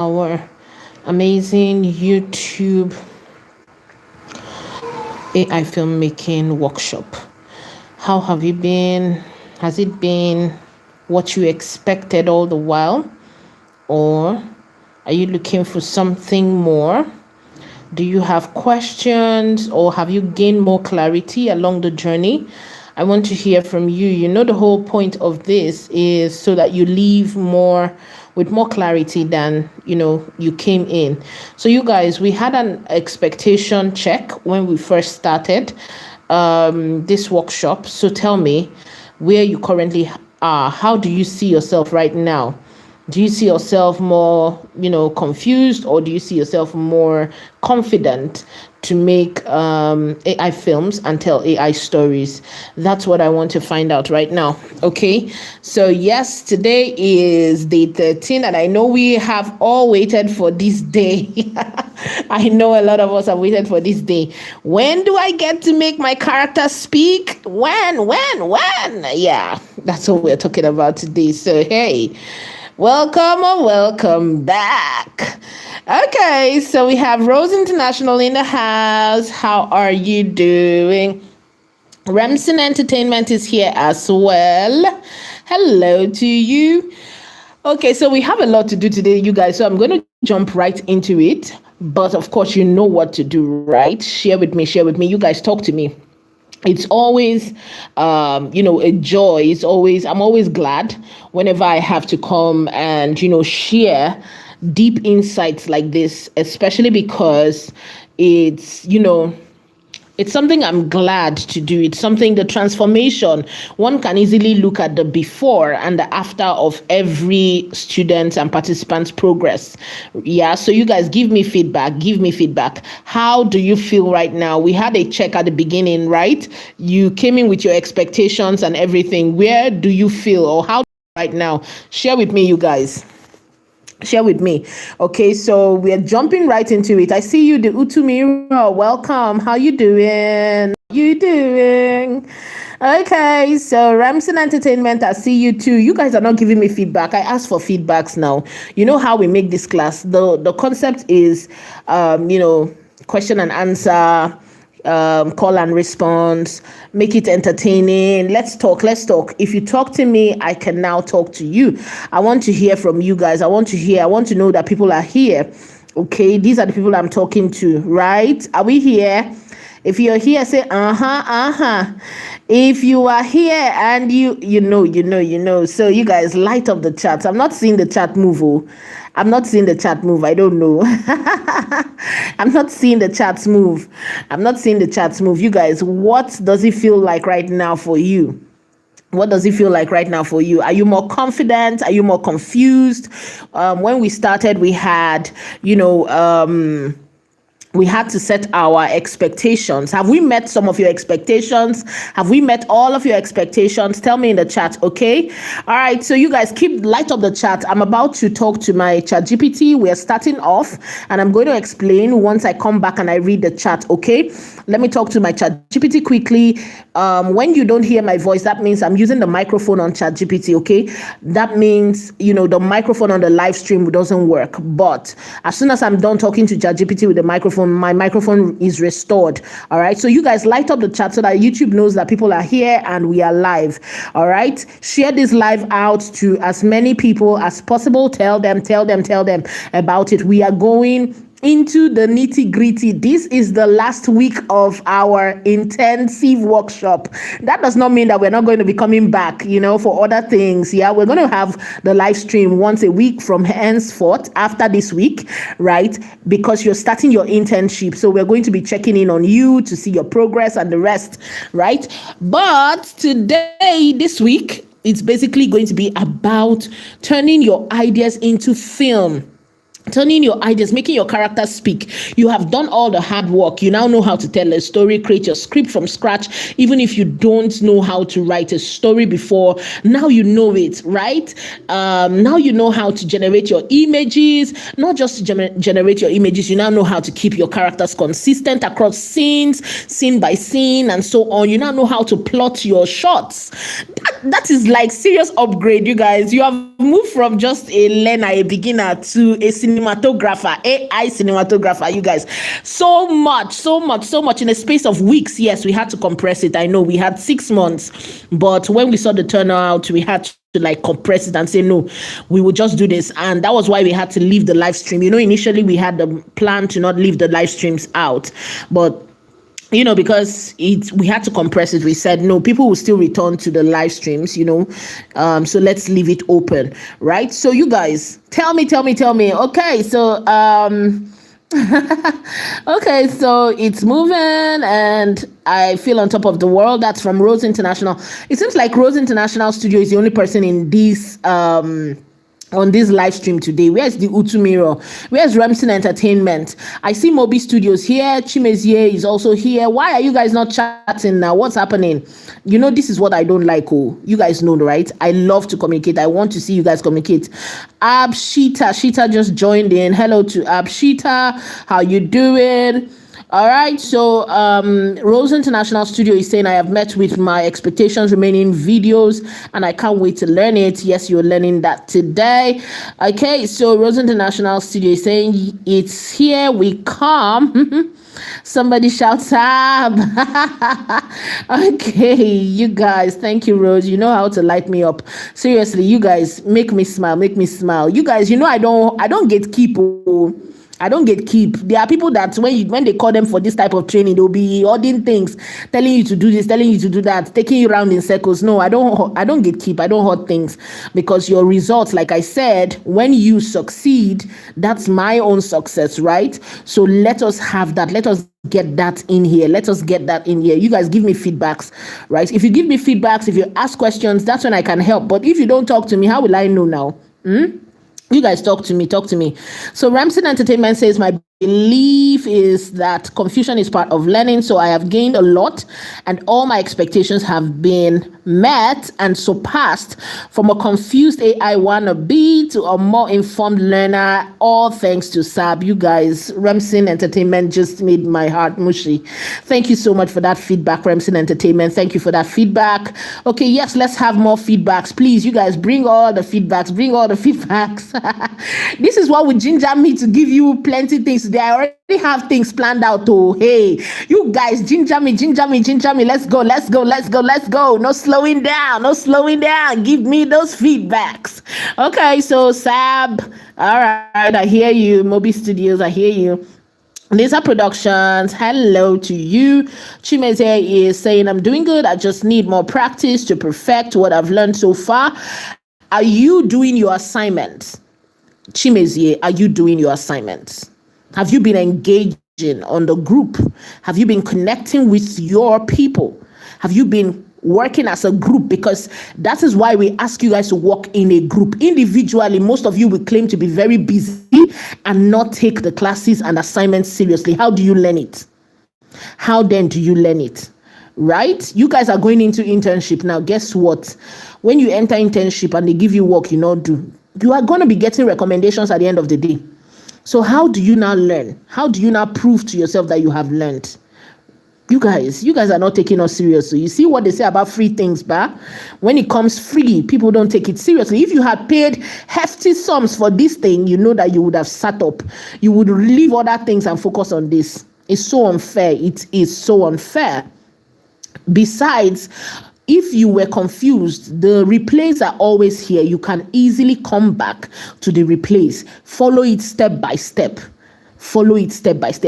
our amazing YouTube AI filmmaking workshop. How have you been? Has it been what you expected all the while? Or are you looking for something more? Do you have questions or have you gained more clarity along the journey? I want to hear from you. You know, the whole point of this is so that you leave more with more clarity than you came in. So you guys, we had an expectation check when we first started this workshop. So tell me where you currently are. How do you see yourself right now? Do you see yourself more, confused, or do you see yourself more confident to make AI films and tell AI stories? That's what I want to find out right now. Okay. So yes, today is day 13, and I know we have all waited for this day. I know a lot of us have waited for this day. When do I get to make my character speak? When? Yeah, that's what we're talking about today. So hey, welcome or welcome back. Okay, so we have Rose International in the house. How are you doing? Remsen Entertainment is here as well. Hello to you. Okay, so we have a lot to do today, you guys. So I'm going to jump right into it. But of course, you know what to do, right? Share with me. You guys talk to me. It's always a joy. I'm always glad whenever I have to come and share deep insights like this, especially because it's something I'm glad to do. It's something, the transformation, one can easily look at the before and the after of every student and participant's progress. Yeah, so you guys give me feedback. How do you feel right now? We had a check at the beginning, right? You came in with your expectations and everything. Where do you feel, or how right now? Share with me, you guys. Share with me. Okay, so we're jumping right into it. I see you, the Utumira. Welcome. How you doing? Okay, so Ramson Entertainment, I see you too. You guys are not giving me feedback. I ask for feedbacks now. You know how we make this class. The concept is, question and answer, call and response, make it entertaining. Let's talk. If you talk to me, I can now talk to you. I want to hear from you guys. I want to know that people are here. Okay, these are the people I'm talking to, right? Are we here? If you're here, say If you are here and you know. So you guys light up the chat. I'm not seeing the chat move. I don't know. I'm not seeing the chats move. You guys, what does it feel like right now for you? Are you more confident? Are you more confused? When we started, we had, we had to set our expectations. Have we met some of your expectations? Have we met all of your expectations? Tell me in the chat, okay? All right, so you guys light up the chat. I'm about to talk to my chat GPT. We're starting off, and I'm going to explain once I come back and I read the chat, okay? Let me talk to my chat GPT quickly. When you don't hear my voice, that means I'm using the microphone on chat GPT, okay? That means, the microphone on the live stream doesn't work. But as soon as I'm done talking to chat GPT with the microphone, my microphone is restored. All right, so you guys light up the chat so that YouTube knows that people are here and we are live. All right, share this live out to as many people as possible. Tell them about it. We are going into the nitty-gritty. This is the last week of our intensive workshop. That does not mean that we're not going to be coming back, for other things. Yeah, we're going to have the live stream once a week from henceforth after this week, right? Because you're starting your internship. So we're going to be checking in on you to see your progress and the rest, right? But today, this week, it's basically going to be about turning your ideas into film. Turning your ideas, making your character speak. You have done all the hard work. You now know how to tell a story, create your script from scratch. Even if you don't know how to write a story before, now you know it, right? Now you know how to generate your images. Not just generate your images, you now know how to keep your characters consistent across scenes, scene by scene, and so on. You now know how to plot your shots. that is like serious upgrade, you guys. You have moved from just a learner, a beginner, to a cinematographer, AI cinematographer, you guys. So much in a space of weeks. Yes, we had to compress it. I know we had 6 months, but when we saw the turnout, we had to like compress it and say no, we will just do this. And that was why we had to leave the live stream. Initially we had the plan to not leave the live streams out, but because we had to compress it, we said no, people will still return to the live streams, so let's leave it open, right? So you guys, tell me. Okay, so okay, so it's moving and I feel on top of the world. That's from Rose International. It seems like Rose International Studio is the only person in this on this live stream today. Where's the Utu Mirror? Where's Remsen Entertainment? I see Moby Studios here. Chimezie is also here. Why are you guys not chatting now? What's happening? This is what I don't like. Oh, you guys know, right? I love to communicate. I want to see you guys communicate. Shita just joined in. Hello to Shita. How you doing? All right, so Rose International Studio is saying, I have met with my expectations remaining videos and I can't wait to learn it. Yes, you're learning that today. Okay, so Rose International Studio is saying, it's here we come. Somebody shout SAB. Okay, you guys, thank you, Rose. You know how to light me up. Seriously, you guys, make me smile. You guys, I don't get keep. I don't get keep. There are people that when they call them for this type of training, they'll be ordering things, telling you to do this, telling you to do that, taking you around in circles. No, I don't get keep. I don't hoard things, because your results, like I said, when you succeed, that's my own success, right? So let us have that. Let us get that in here. You guys give me feedbacks, right? If you give me feedbacks, if you ask questions, that's when I can help. But if you don't talk to me, how will I know now? You guys talk to me. So Ramson Entertainment says, my belief is that confusion is part of learning. So I have gained a lot and all my expectations have been met and surpassed, from a confused AI wannabe to a more informed learner, all thanks to SAB. You guys, Ramson Entertainment just made my heart mushy. Thank you so much for that feedback, Ramson Entertainment. Thank you for that feedback. Okay, yes, let's have more feedbacks. Please, you guys, bring all the feedbacks. This is what would ginger me to give you plenty things today. I already have things planned out. Oh, hey, you guys, ginger me. Let's go. No slowing down. Give me those feedbacks. Okay, so SAB. All right, I hear you. Moby Studios, I hear you. Lisa Productions, hello to you. Chimeze is saying, I'm doing good. I just need more practice to perfect what I've learned so far. Are you doing your assignments? Chimezie, are you doing your assignments? Have you been engaging on the group? Have you been connecting with your people? Have you been working as a group? Because that is why we ask you guys to work in a group. Individually, most of you will claim to be very busy and not take the classes and assignments seriously. How do you learn it? How then do you learn it? Right? You guys are going into internship now. Guess what? When you enter internship and they give you work you are going to be getting recommendations at the end of the day. So how do you now learn? How do you now prove to yourself that you have learned? You guys are not taking us seriously. You see what they say about free things, bah? When it comes free, people don't take it seriously. If you had paid hefty sums for this thing, you know that you would have sat up. You would leave other things and focus on this. It's so unfair. It is so unfair. Besides, if you were confused, the replays are always here. You can easily come back to the replays. Follow it step by step.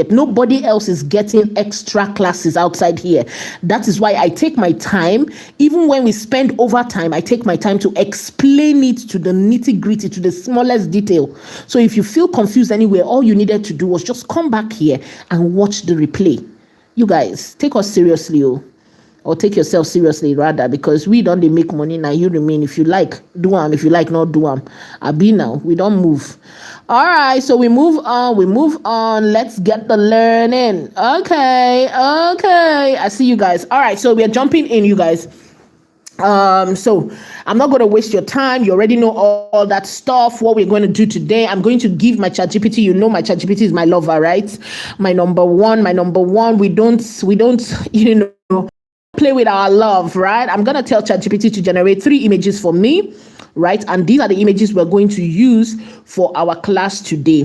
Nobody else is getting extra classes outside here. That is why I take my time. Even when we spend overtime, I take my time to explain it to the nitty-gritty, to the smallest detail. So if you feel confused anywhere, all you needed to do was just come back here and watch the replay. You guys, take us seriously, or take yourself seriously rather, because we don't make money now. You remain. If you like, do them. If you like, not do them. Abi now, we don't move. All right, so we move on. Let's get the learning. Okay. I see you guys. All right, so we are jumping in, you guys. So I'm not going to waste your time. You already know all that stuff. What we're going to do today, I'm going to give my ChatGPT. You know, my ChatGPT is my lover, right? My number one. We don't, play with our love, right? I'm going to tell ChatGPT to generate 3 images for me, right? And these are the images we're going to use for our class today.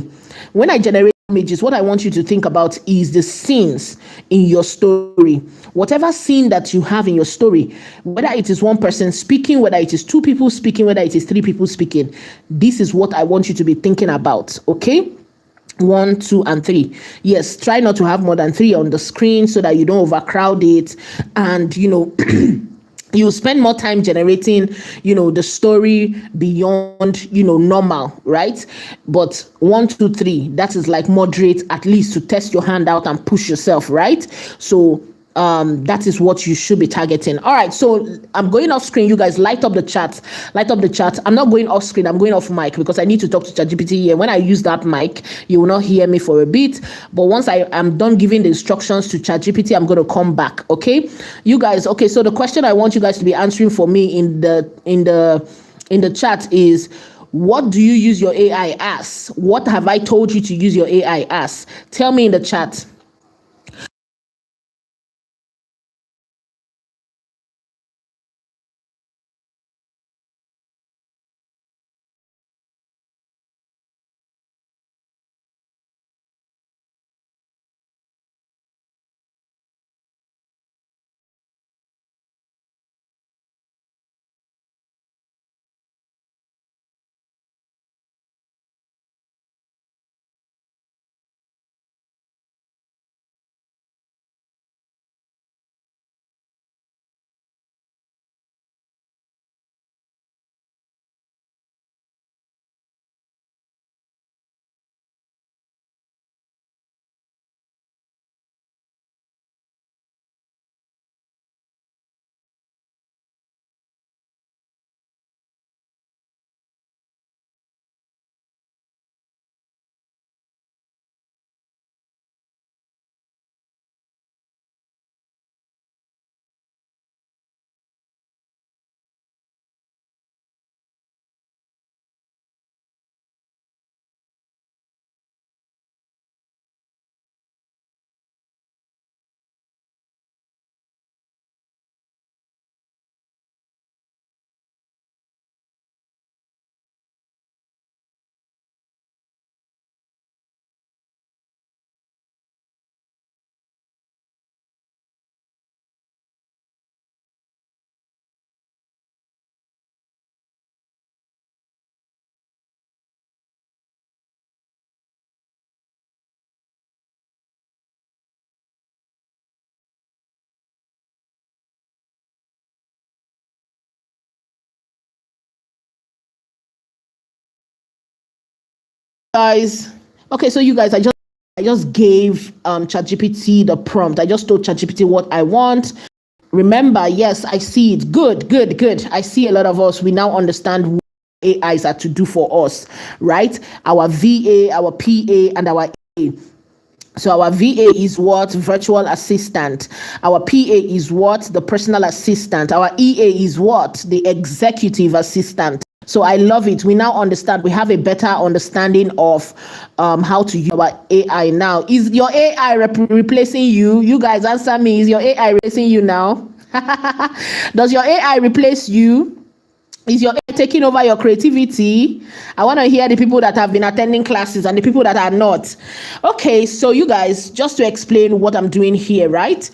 When I generate images, what I want you to think about is the scenes in your story. Whatever scene that you have in your story, whether it is one person speaking, whether it is 2 people speaking, whether it is 3 people speaking, this is what I want you to be thinking about, okay? 1, 2, and 3. Yes, try not to have more than 3 on the screen so that you don't overcrowd it. And, you spend more time generating, the story beyond, normal, right? But 1, 2, 3, that is like moderate, at least to test your hand out and push yourself, right? So that is what you should be targeting. All right, so I'm going off screen. You guys light up the chat. I'm not going off screen. I'm going off mic because I need to talk to ChatGPT here. When I use that mic, you will not hear me for a bit. But once I am done giving the instructions to ChatGPT, I'm going to come back. Okay, you guys. Okay, so the question I want you guys to be answering for me in the chat is, what do you use your AI as? What have I told you to use your AI as? Tell me in the chat. Guys, okay, so you guys, I just gave ChatGPT the prompt. I just told ChatGPT what I want. Remember, yes, I see it. Good. I see a lot of us. We now understand what AIs are to do for us, right? Our VA, our PA, and our A. So our VA is what? Virtual assistant. Our PA is what? The personal assistant. Our EA is what? The executive assistant. So I love it. We now understand. We have a better understanding of how to use our AI now. Is your AI replacing you? You guys answer me. Is your AI replacing you now? Does your AI replace you? Is your AI taking over your creativity? I want to hear the people that have been attending classes and the people that are not. Okay, so you guys, just to explain what I'm doing here, right?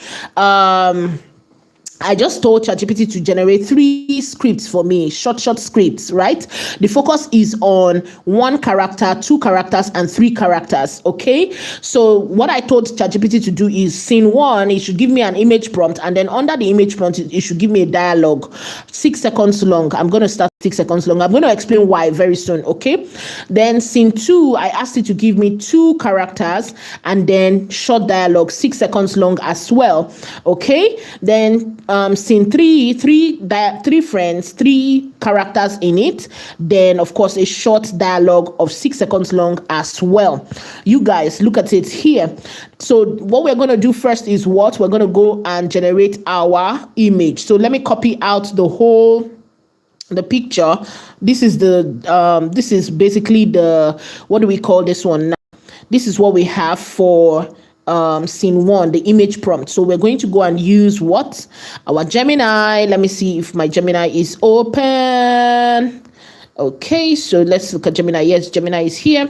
I just told ChatGPT to generate 3 scripts for me, short scripts, right? The focus is on 1 character, 2 characters, and 3 characters, okay? So what I told ChatGPT to do is, scene 1, it should give me an image prompt, and then under the image prompt, it should give me a dialogue, 6 seconds long. I'm going to start 6 seconds long. I'm going to explain why very soon, okay? Then scene 2, I asked it to give me 2 characters, and then short dialogue, 6 seconds long as well, okay? Then scene 3, 3 friends, 3 characters in it, then of course a short dialogue of 6 seconds long as well. You guys, look at it here. So what we're going to do first is what? We're going to go and generate our image. So let me copy out the picture. This is basically what do we call this one now? This is what we have for scene 1, the image prompt. So we're going to go and use what? Our Gemini. Let me see if my Gemini is open. Okay, so let's look at Gemini. Yes, Gemini is here.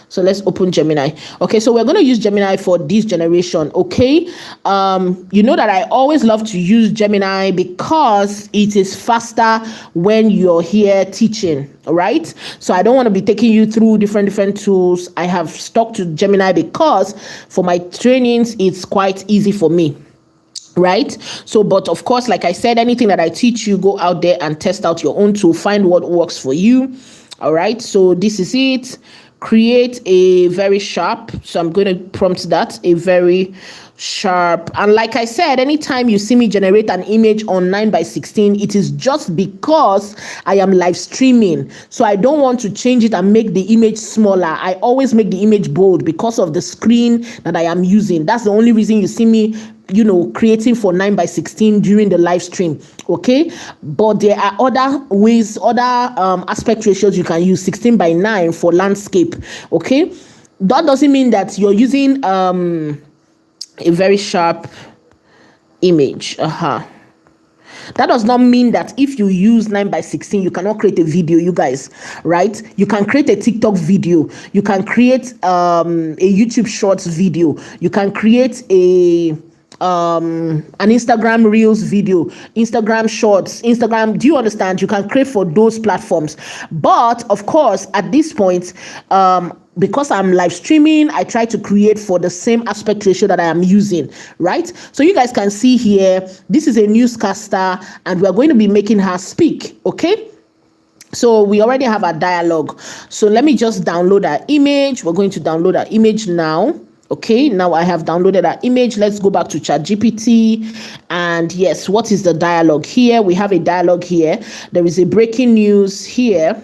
So let's open Gemini. Okay, so we're going to use Gemini for this generation. Okay, you know that I always love to use Gemini because it is faster when you're here teaching. All right, so I don't want to be taking you through different tools. I have stuck to Gemini because for my trainings it's quite easy for me. Right, so but of course, like I said, anything that I teach you, go out there and test out your own tool, find what works for you. All right, so this is it. Create a very sharp, so I'm going to prompt that, a very sharp. And like I said, anytime you see me generate an image on 9:16, it is just because I am live streaming, so I don't want to change it and make the image smaller. I always make the image bold because of the screen that I am using. That's the only reason you see me creating for 9:16 during the live stream. Okay, but there are other ways, other aspect ratios you can use. 16:9 for landscape. Okay, that doesn't mean that you're using a very sharp image. That does not mean that if you use 9:16, you cannot create a video, you guys, right? You can create a TikTok video. You can create a YouTube Shorts video. You can create an Instagram Reels video, Instagram Shorts, Instagram. Do you understand? You can create for those platforms. But of course, at this point, because I'm live streaming, I try to create for the same aspect ratio that I am using, right? So you guys can see here, this is a newscaster and we're going to be making her speak, okay? So we already have a dialogue. So let me just download our image. We're going to download our image now. Okay, now I have downloaded our image. Let's go back to ChatGPT. And yes, what is the dialogue here? We have a dialogue here. There is a breaking news here.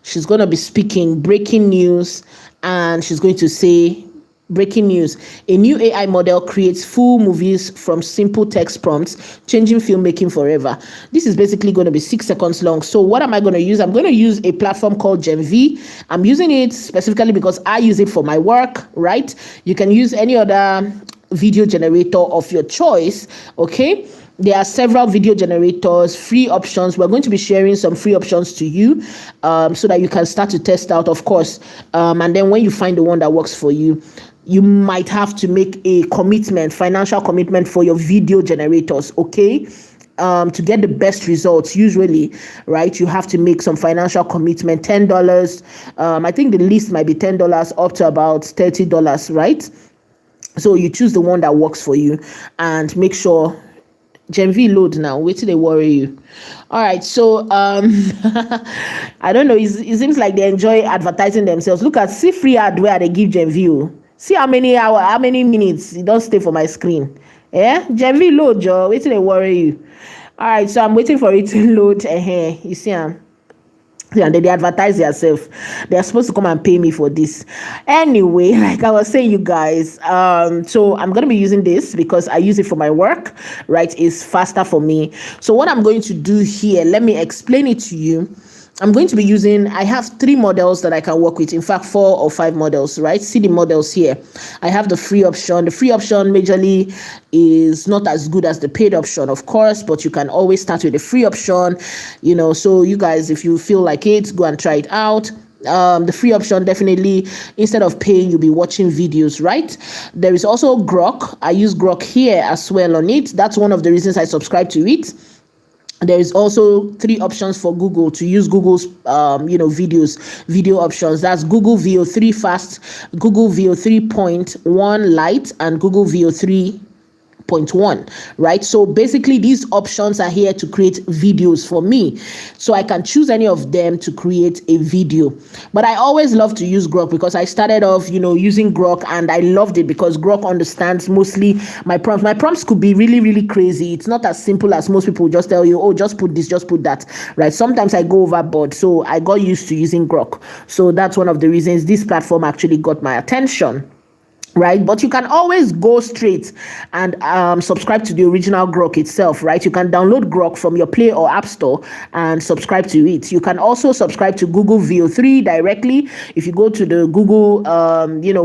She's going to be speaking breaking news, and she's going to say, breaking news: a new AI model creates full movies from simple text prompts, changing filmmaking forever. This is basically going to be 6 seconds long. So what am I going to use? I'm going to use a platform called GenV. I'm using it specifically because I use it for my work, right? You can use any other video generator of your choice, okay? There are several video generators, free options. We're going to be sharing some free options to you so that you can start to test out, of course. And then when you find the one that works for you, you might have to make a commitment, financial commitment for your video generators, okay? To get the best results, usually, right, you have to make some financial commitment, $10. I think the least might be $10 up to about $30, right? So you choose the one that works for you and make sure GenV load now. Wait till they worry you. All right, so I don't know. It seems like they enjoy advertising themselves. Look at see free ad where they give GenV. See how many minutes it don't stay for my screen. Yeah, GenV load, Joe. Wait till they worry you. All right, so I'm waiting for it to load. You see, and they advertise themselves. They are supposed to come and pay me for this. Anyway, like I was saying, you guys, so I'm going to be using this because I use it for my work, right? It's faster for me. So what I'm going to do here, let me explain it to you. I'm going to be using, I have 3 models that I can work with. In fact, 4 or 5 models, right? See the models here. I have the free option. The free option majorly is not as good as the paid option, of course, but you can always start with the free option, so you guys, if you feel like it, go and try it out. The free option, definitely, instead of paying, you'll be watching videos, right? There is also Grok. I use Grok here as well on it. That's one of the reasons I subscribe to it. There is also 3 options for Google to use Google's, video options. That's Google VO3 Fast, Google VO 3.1 Lite, and Google VO 3.1, right? So basically these options are here to create videos for me. So I can choose any of them to create a video. But I always love to use Grok because I started off, using Grok, and I loved it because Grok understands mostly my prompts. My prompts could be really, really crazy. It's not as simple as most people just tell you, oh, just put this, just put that, right? Sometimes I go overboard. So I got used to using Grok. So that's one of the reasons this platform actually got my attention. right? But you can always go straight and subscribe to the original Grok itself, right? You can download Grok from your Play or App Store and subscribe to it. You can also subscribe to Google VO3 directly. If you go to the Google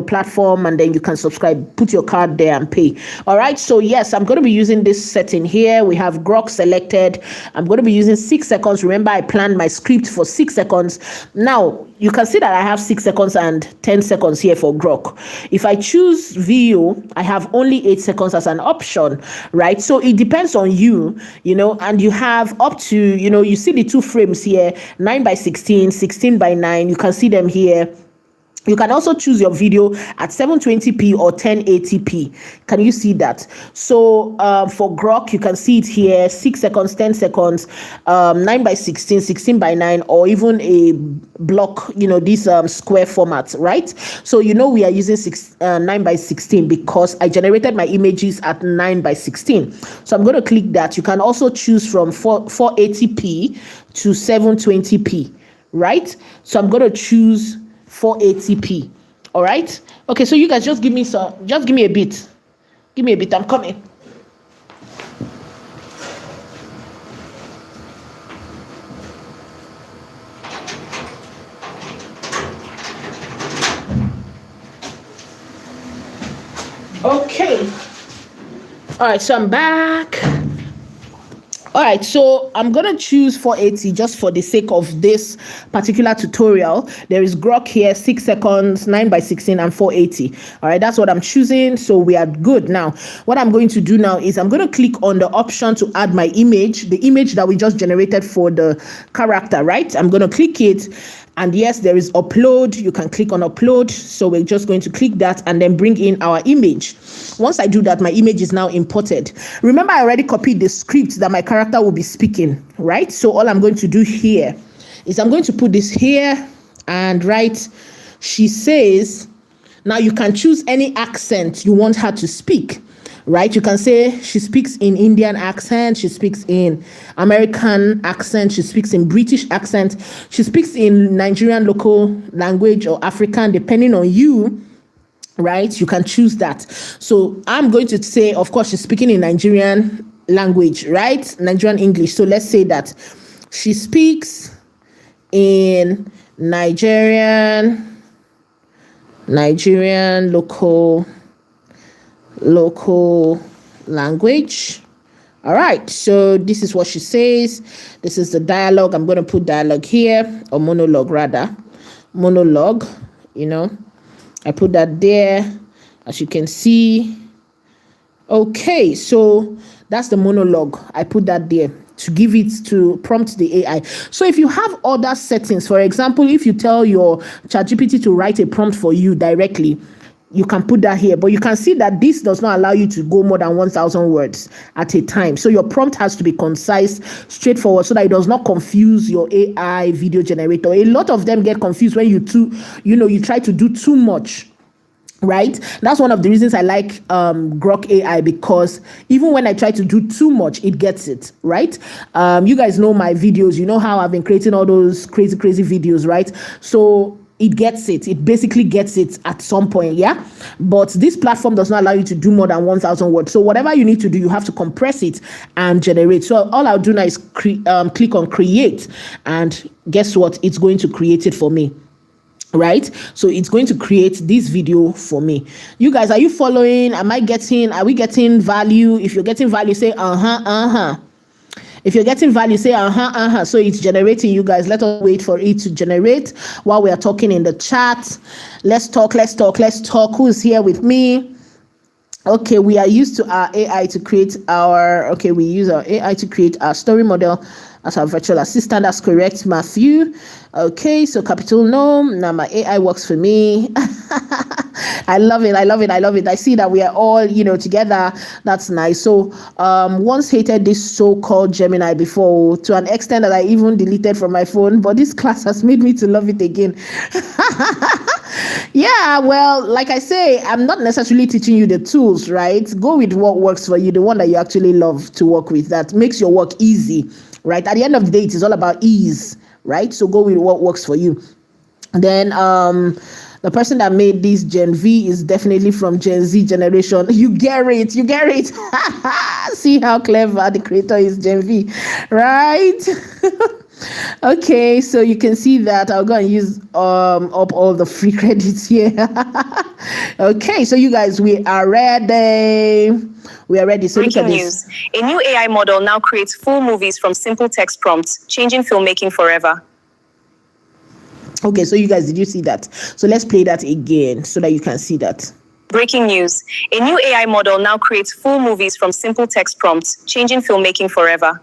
platform, and then you can subscribe, put your card there and pay. All right, so yes, I'm going to be using this setting here. We have Grok selected. I'm going to be using 6 seconds. Remember, I planned my script for 6 seconds. Now you can see that I have 6 seconds and 10 seconds here for Grok. If I choose VO, I have only 8 seconds as an option, right? So it depends on you, and you have up to, you see the 2 frames here, 9:16, 16:9. You can see them here. You can also choose your video at 720p or 1080p. Can you see that? So for Grok, you can see it here, 6 seconds, 10 seconds, 9:16, 16:9, or even a block, this square format, right? So we are using 9:16 because I generated my images at 9:16. So I'm going to click that. You can also choose from 480p to 720p, right? So I'm going to choose 480p. All right, okay, so you guys just give me a bit, I'm coming. Okay, all right, so I'm back. All right, so I'm going to choose 480 just for the sake of this particular tutorial. There is Grok here, 6 seconds, 9:16, and 480. All right, that's what I'm choosing. So we are good. Now, what I'm going to do now is I'm going to click on the option to add my image, the image that we just generated for the character, right? I'm going to click it. And yes, there is upload. You can click on upload. So we're just going to click that and then bring in our image. Once I do that, my image is now imported. Remember, I already copied the script that my character will be speaking, right? So all I'm going to do here is I'm going to put this here and write, she says. Now you can choose any accent you want her to speak, right? You can say she speaks in Indian accent, she speaks in American accent, she speaks in British accent, she speaks in Nigerian local language or African, depending on you, right? You can choose that. So I'm going to say, of course, she's speaking in Nigerian language, right? Nigerian English. So let's say that she speaks in Nigerian local language. All right, so this is what she says. This is the dialogue. I'm going to put dialogue here, or monologue rather. Monologue, I put that there, as you can see. Okay, so that's the monologue. I put that there to give it to prompt the AI. So if you have other settings, for example, if you tell your ChatGPT to write a prompt for you directly, you can put that here, but you can see that this does not allow you to go more than 1,000 words at a time. So your prompt has to be concise, straightforward, so that it does not confuse your AI video generator. A lot of them get confused when you try to do too much. Right, that's one of the reasons I like Grok AI, because even when I try to do too much, it gets it right. You guys know my videos, you know how I've been creating all those crazy videos, right? So it gets it. It basically gets it at some point, yeah? But this platform does not allow you to do more than 1,000 words. So whatever you need to do, you have to compress it and generate. So all I'll do now is click on create, and guess what? It's going to create it for me. Right, so it's going to create this video for me. You guys, are you following? Are we getting value? If you're getting value, say If you're getting value, say So it's generating, you guys. Let us wait for it to generate while we are talking in the chat. Let's talk. Who's here with me? Okay, we are used to our AI to create we use our AI to create our story model as our virtual assistant. That's correct, Matthew. Okay, so capital no. Now my AI works for me. I love it. I see that we are all, together. That's nice. So once hated this so-called Gemini before, to an extent that I even deleted from my phone, but this class has made me to love it again. Yeah, well, like I say, I'm not necessarily teaching you the tools, right? Go with what works for you, the one that you actually love to work with, that makes your work easy, right? At the end of the day, it is all about ease, right? So go with what works for you. Then the The person that made this Gen V is definitely from Gen Z generation. You get it. See how clever the creator is, Gen V, right? Okay, so you can see that I'll go and use up all the free credits here. Okay, so you guys, we are ready. So look at this. A new AI model now creates full movies from simple text prompts, changing filmmaking forever. Okay, so you guys, did you see that? So let's play that again so that you can see that. Breaking news. A new AI model now creates full movies from simple text prompts, changing filmmaking forever.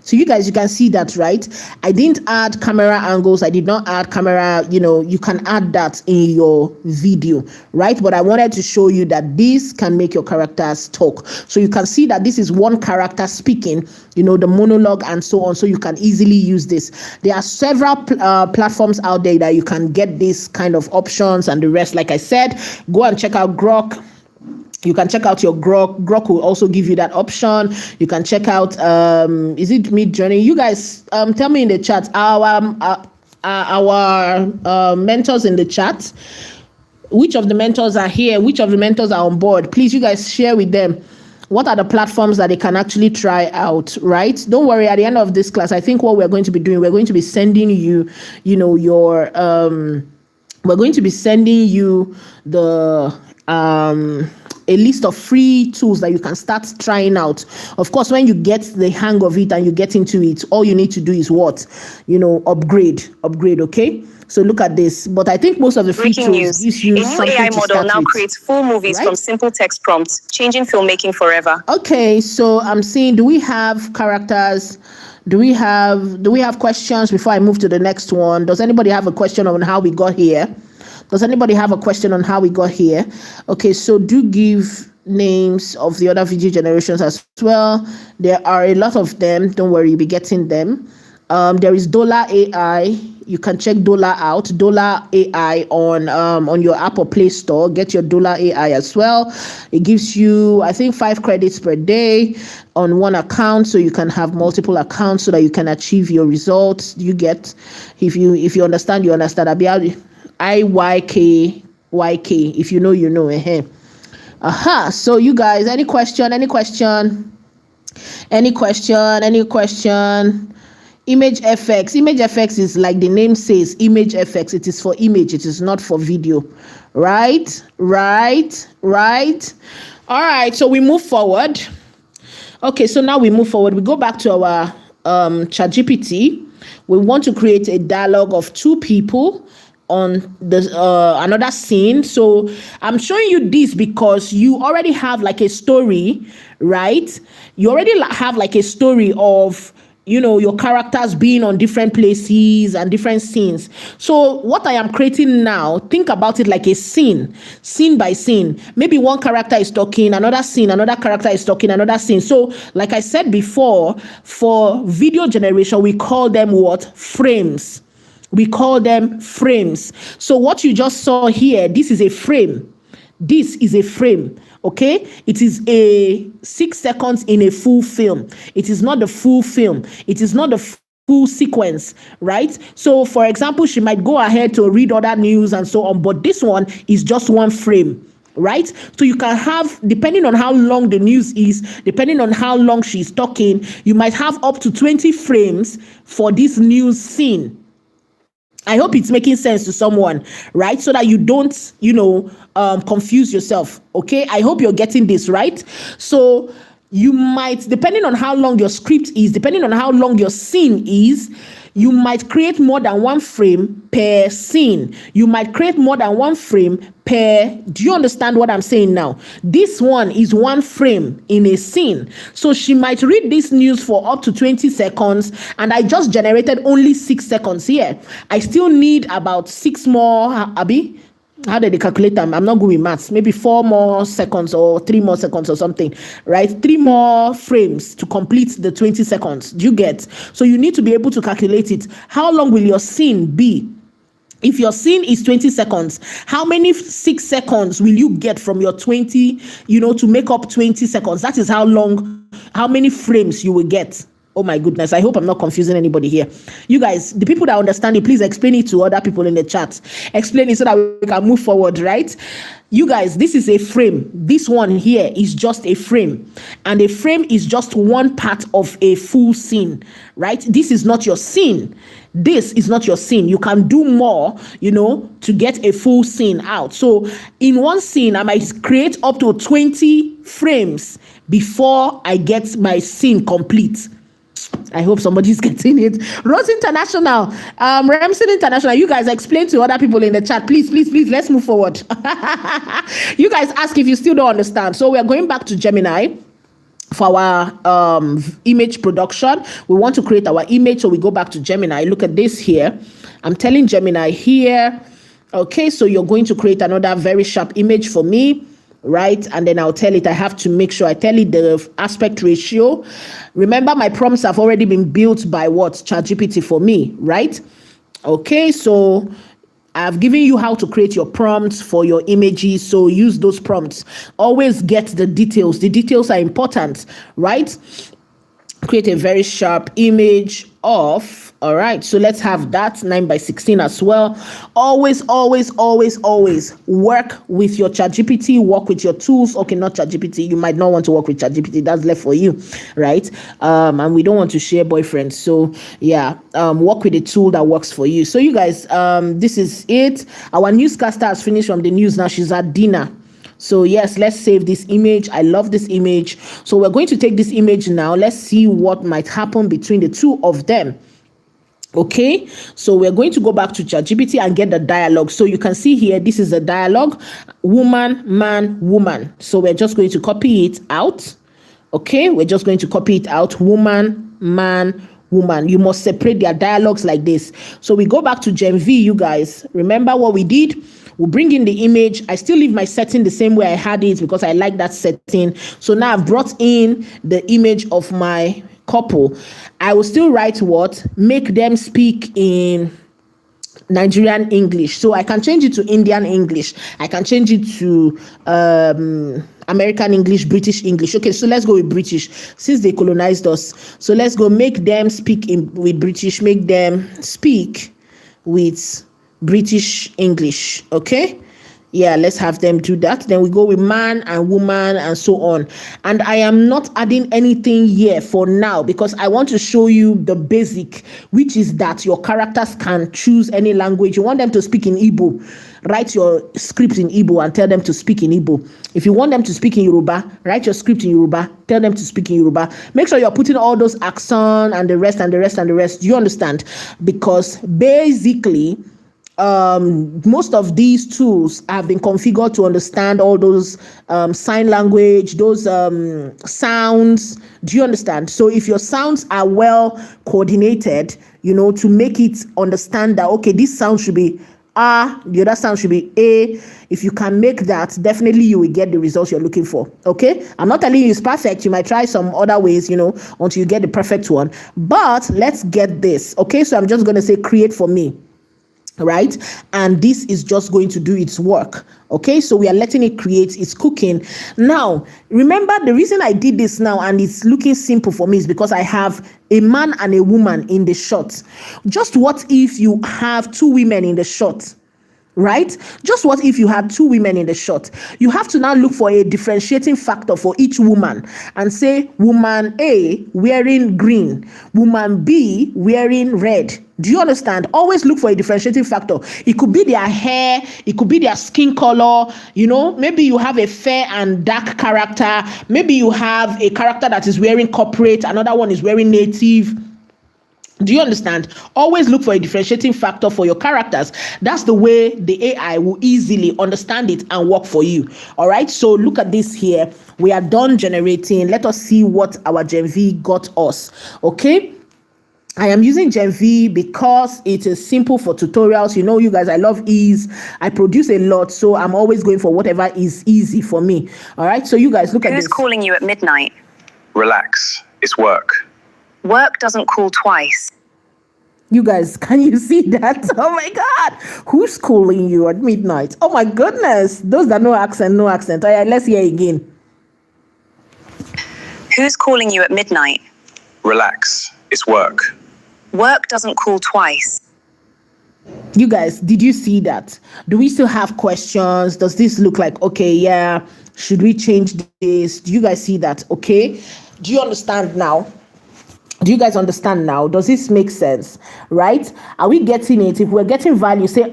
So you guys, you can see that, right? I didn't add camera angles. I did not add camera, you can add that in your video, right? But I wanted to show you that this can make your characters talk. So you can see that this is one character speaking, the monologue and so on. So you can easily use this. There are several platforms out there that you can get this kind of options and the rest. Like I said, go and check out Grok. You can check out your Grok. Grok will also give you that option. You can check out, is it Midjourney? You guys, tell me in the chat, our mentors in the chat, which of the mentors are here? Which of the mentors are on board? Please, you guys share with them. What are the platforms that they can actually try out, right? Don't worry, at the end of this class, I think what we're going to be doing, we're going to be sending you, we're going to be sending you the, a list of free tools that you can start trying out. Of course, when you get the hang of it and you get into it, all you need to do is what? Upgrade, okay? So look at this. But I think most of the free tools gives you something to start with. A new AI model now creates full movies from simple text prompts, changing filmmaking forever. Okay, so I'm seeing, do we have characters? Do we have questions before I move to the next one? Does anybody have a question on how we got here? Does anybody have a question on how we got here? Okay, so do give names of the other video generations as well. There are a lot of them. Don't worry, you'll be getting them. There is Dollar AI. You can check Dollar out. Dollar AI on your Apple Play Store. Get your Dollar AI as well. It gives you, I think, 5 credits per day on one account, so you can have multiple accounts so that you can achieve your results. You get, if you understand, you understand. IYK, if you know, you know. So you guys, any question? Image FX is like the name says, image FX. It is for image, it is not for video. Right. All right, so we move forward. Okay, so now we move forward. We go back to our ChatGPT. We want to create a dialogue of 2 people on the another scene. So I'm showing you this because you already have like a story, right? You already have like a story of your characters being on different places and different scenes. So what I am creating now, think about it like a scene by scene. Maybe one character is talking, another scene, another character is talking, another scene. So like I said before, for video generation, we call them what? Frames. We call them frames. So what you just saw here, this is a frame. Okay? It is a 6 seconds in a full film. It is not the full film. It is not the full sequence, right? So for example, she might go ahead to read other news and so on, but this one is just one frame. Right? So you can have, depending on how long the news is, depending on how long she's talking, you might have up to 20 frames for this news scene. I hope it's making sense to someone, right? So that you don't, confuse yourself. Okay. I hope you're getting this, right? So you might, depending on how long your script is, depending on how long your scene is, you might create more than 1 frame per scene. You might create more than 1 frame per, do you understand what I'm saying now? This one is 1 frame in a scene. So she might read this news for up to 20 seconds, and I just generated only 6 seconds here. I still need about 6 more, Abby. How did they calculate them? I'm not good with maths. Maybe 4 more seconds or 3 more seconds or something, right? 3 more frames to complete the 20 seconds. Do you get? So you need to be able to calculate it. How long will your scene be? If your scene is 20 seconds, how many 6 seconds will you get from your 20, to make up 20 seconds? That is how long, how many frames you will get. Oh my goodness, I hope I'm not confusing anybody here. You guys, the people that understand it, please explain it to other people in the chat. Explain it so that we can move forward, right? You guys, this is a frame. This one here is just a frame. And a frame is just one part of a full scene, right? This is not your scene. This is not your scene. You can do more, to get a full scene out. So in one scene, I might create up to 20 frames before I get my scene complete. I hope somebody's getting it. Rose International, Ramsey International, you guys explain to other people in the chat. Please, let's move forward. You guys ask if you still don't understand. So we are going back to Gemini for our image production. We want to create our image, so we go back to Gemini. Look at this here. I'm telling Gemini here, okay, so you're going to create another very sharp image for me, right? And then I'll tell it, I have to make sure I tell it the aspect ratio. Remember, my prompts have already been built by ChatGPT for me, right? Okay, so I've given you how to create your prompts for your images, so use those prompts. Always get the details. The details are important, right? Create a very sharp image of, all right, so let's have that 9:16 as well. Always work with your ChatGPT, work with your tools. Okay, not ChatGPT, you might not want to work with ChatGPT, that's left for you, right? And we don't want to share boyfriends, so yeah, work with a tool that works for you. So you guys, this is it. Our newscaster has finished from the news. Now she's at dinner. So yes, let's save this image. I love this image. So we're going to take this image now. Let's see what might happen between the two of them. Okay, so we're going to go back to ChatGPT and get the dialogue. So you can see here, this is the dialogue, woman, man, woman. So we're just going to copy it out. Okay, we're just going to copy it out, woman, man, woman. You must separate their dialogues like this. So we go back to Gen V, you guys. Remember what we did? We'll bring in the image. I still leave my setting the same way I had it because I like that setting. So now I've brought in the image of my couple. I will still write what? Make them speak in Nigerian English. So I can change it to Indian English. I can change it to American English, British English. Okay, so let's go with British since they colonized us. So let's go make them speak with British, make them speak with British English. Okay, yeah, let's have them do that. Then we go with man and woman and so on. And I am not adding anything here for now because I want to show you the basic, which is that your characters can choose any language. You want them to speak in Igbo, write your script in Igbo and tell them to speak in Igbo. If you want them to speak in Yoruba, write your script in Yoruba, tell them to speak in Yoruba. Make sure you're putting all those accents and the rest and the rest and the rest. Do you understand? Because basically, most of these tools have been configured to understand all those sign language, those sounds. Do you understand? So if your sounds are well coordinated, to make it understand that, okay, this sound should be A, the other sound should be A. If you can make that, definitely you will get the results you're looking for. Okay, I'm not telling you it's perfect. You might try some other ways, until you get the perfect one. But let's get this. Okay, so I'm just going to say create for me. Right, and this is just going to do its work. Okay, so we are letting it create, it's cooking. Now remember, the reason I did this now and it's looking simple for me is because I have a man and a woman in the shot. Just what if you have two women in the shot? Right? Just what if you had two women in the shot? You have to now look for a differentiating factor for each woman and say woman A wearing green, woman B wearing red. Do you understand? Always look for a differentiating factor. It could be their hair, it could be their skin color. Maybe you have a fair and dark character. Maybe you have a character that is wearing corporate, another one is wearing native. Do you understand? Always look for a differentiating factor for your characters. That's the way the AI will easily understand it and work for you. All right. So look at this here. We are done generating. Let us see what our Gen V got us. Okay. I am using Gen V because it is simple for tutorials. You guys, I love ease. I produce a lot, so I'm always going for whatever is easy for me. All right. So you guys look at this. Who's calling you at midnight? Relax. It's work. Work doesn't call twice. You guys, can you see that? Oh my God. Who's calling you at midnight? Oh my goodness. Those that no accent. All right, let's hear again. Who's calling you at midnight? Relax. It's work. Work doesn't call twice. You guys, did you see that? Do we still have questions? Does this look like, okay, yeah, should we change this? Do you guys see that? Okay. Do you understand now? Do you guys understand now? Does this make sense? Right? Are we getting it? If we're getting value, say,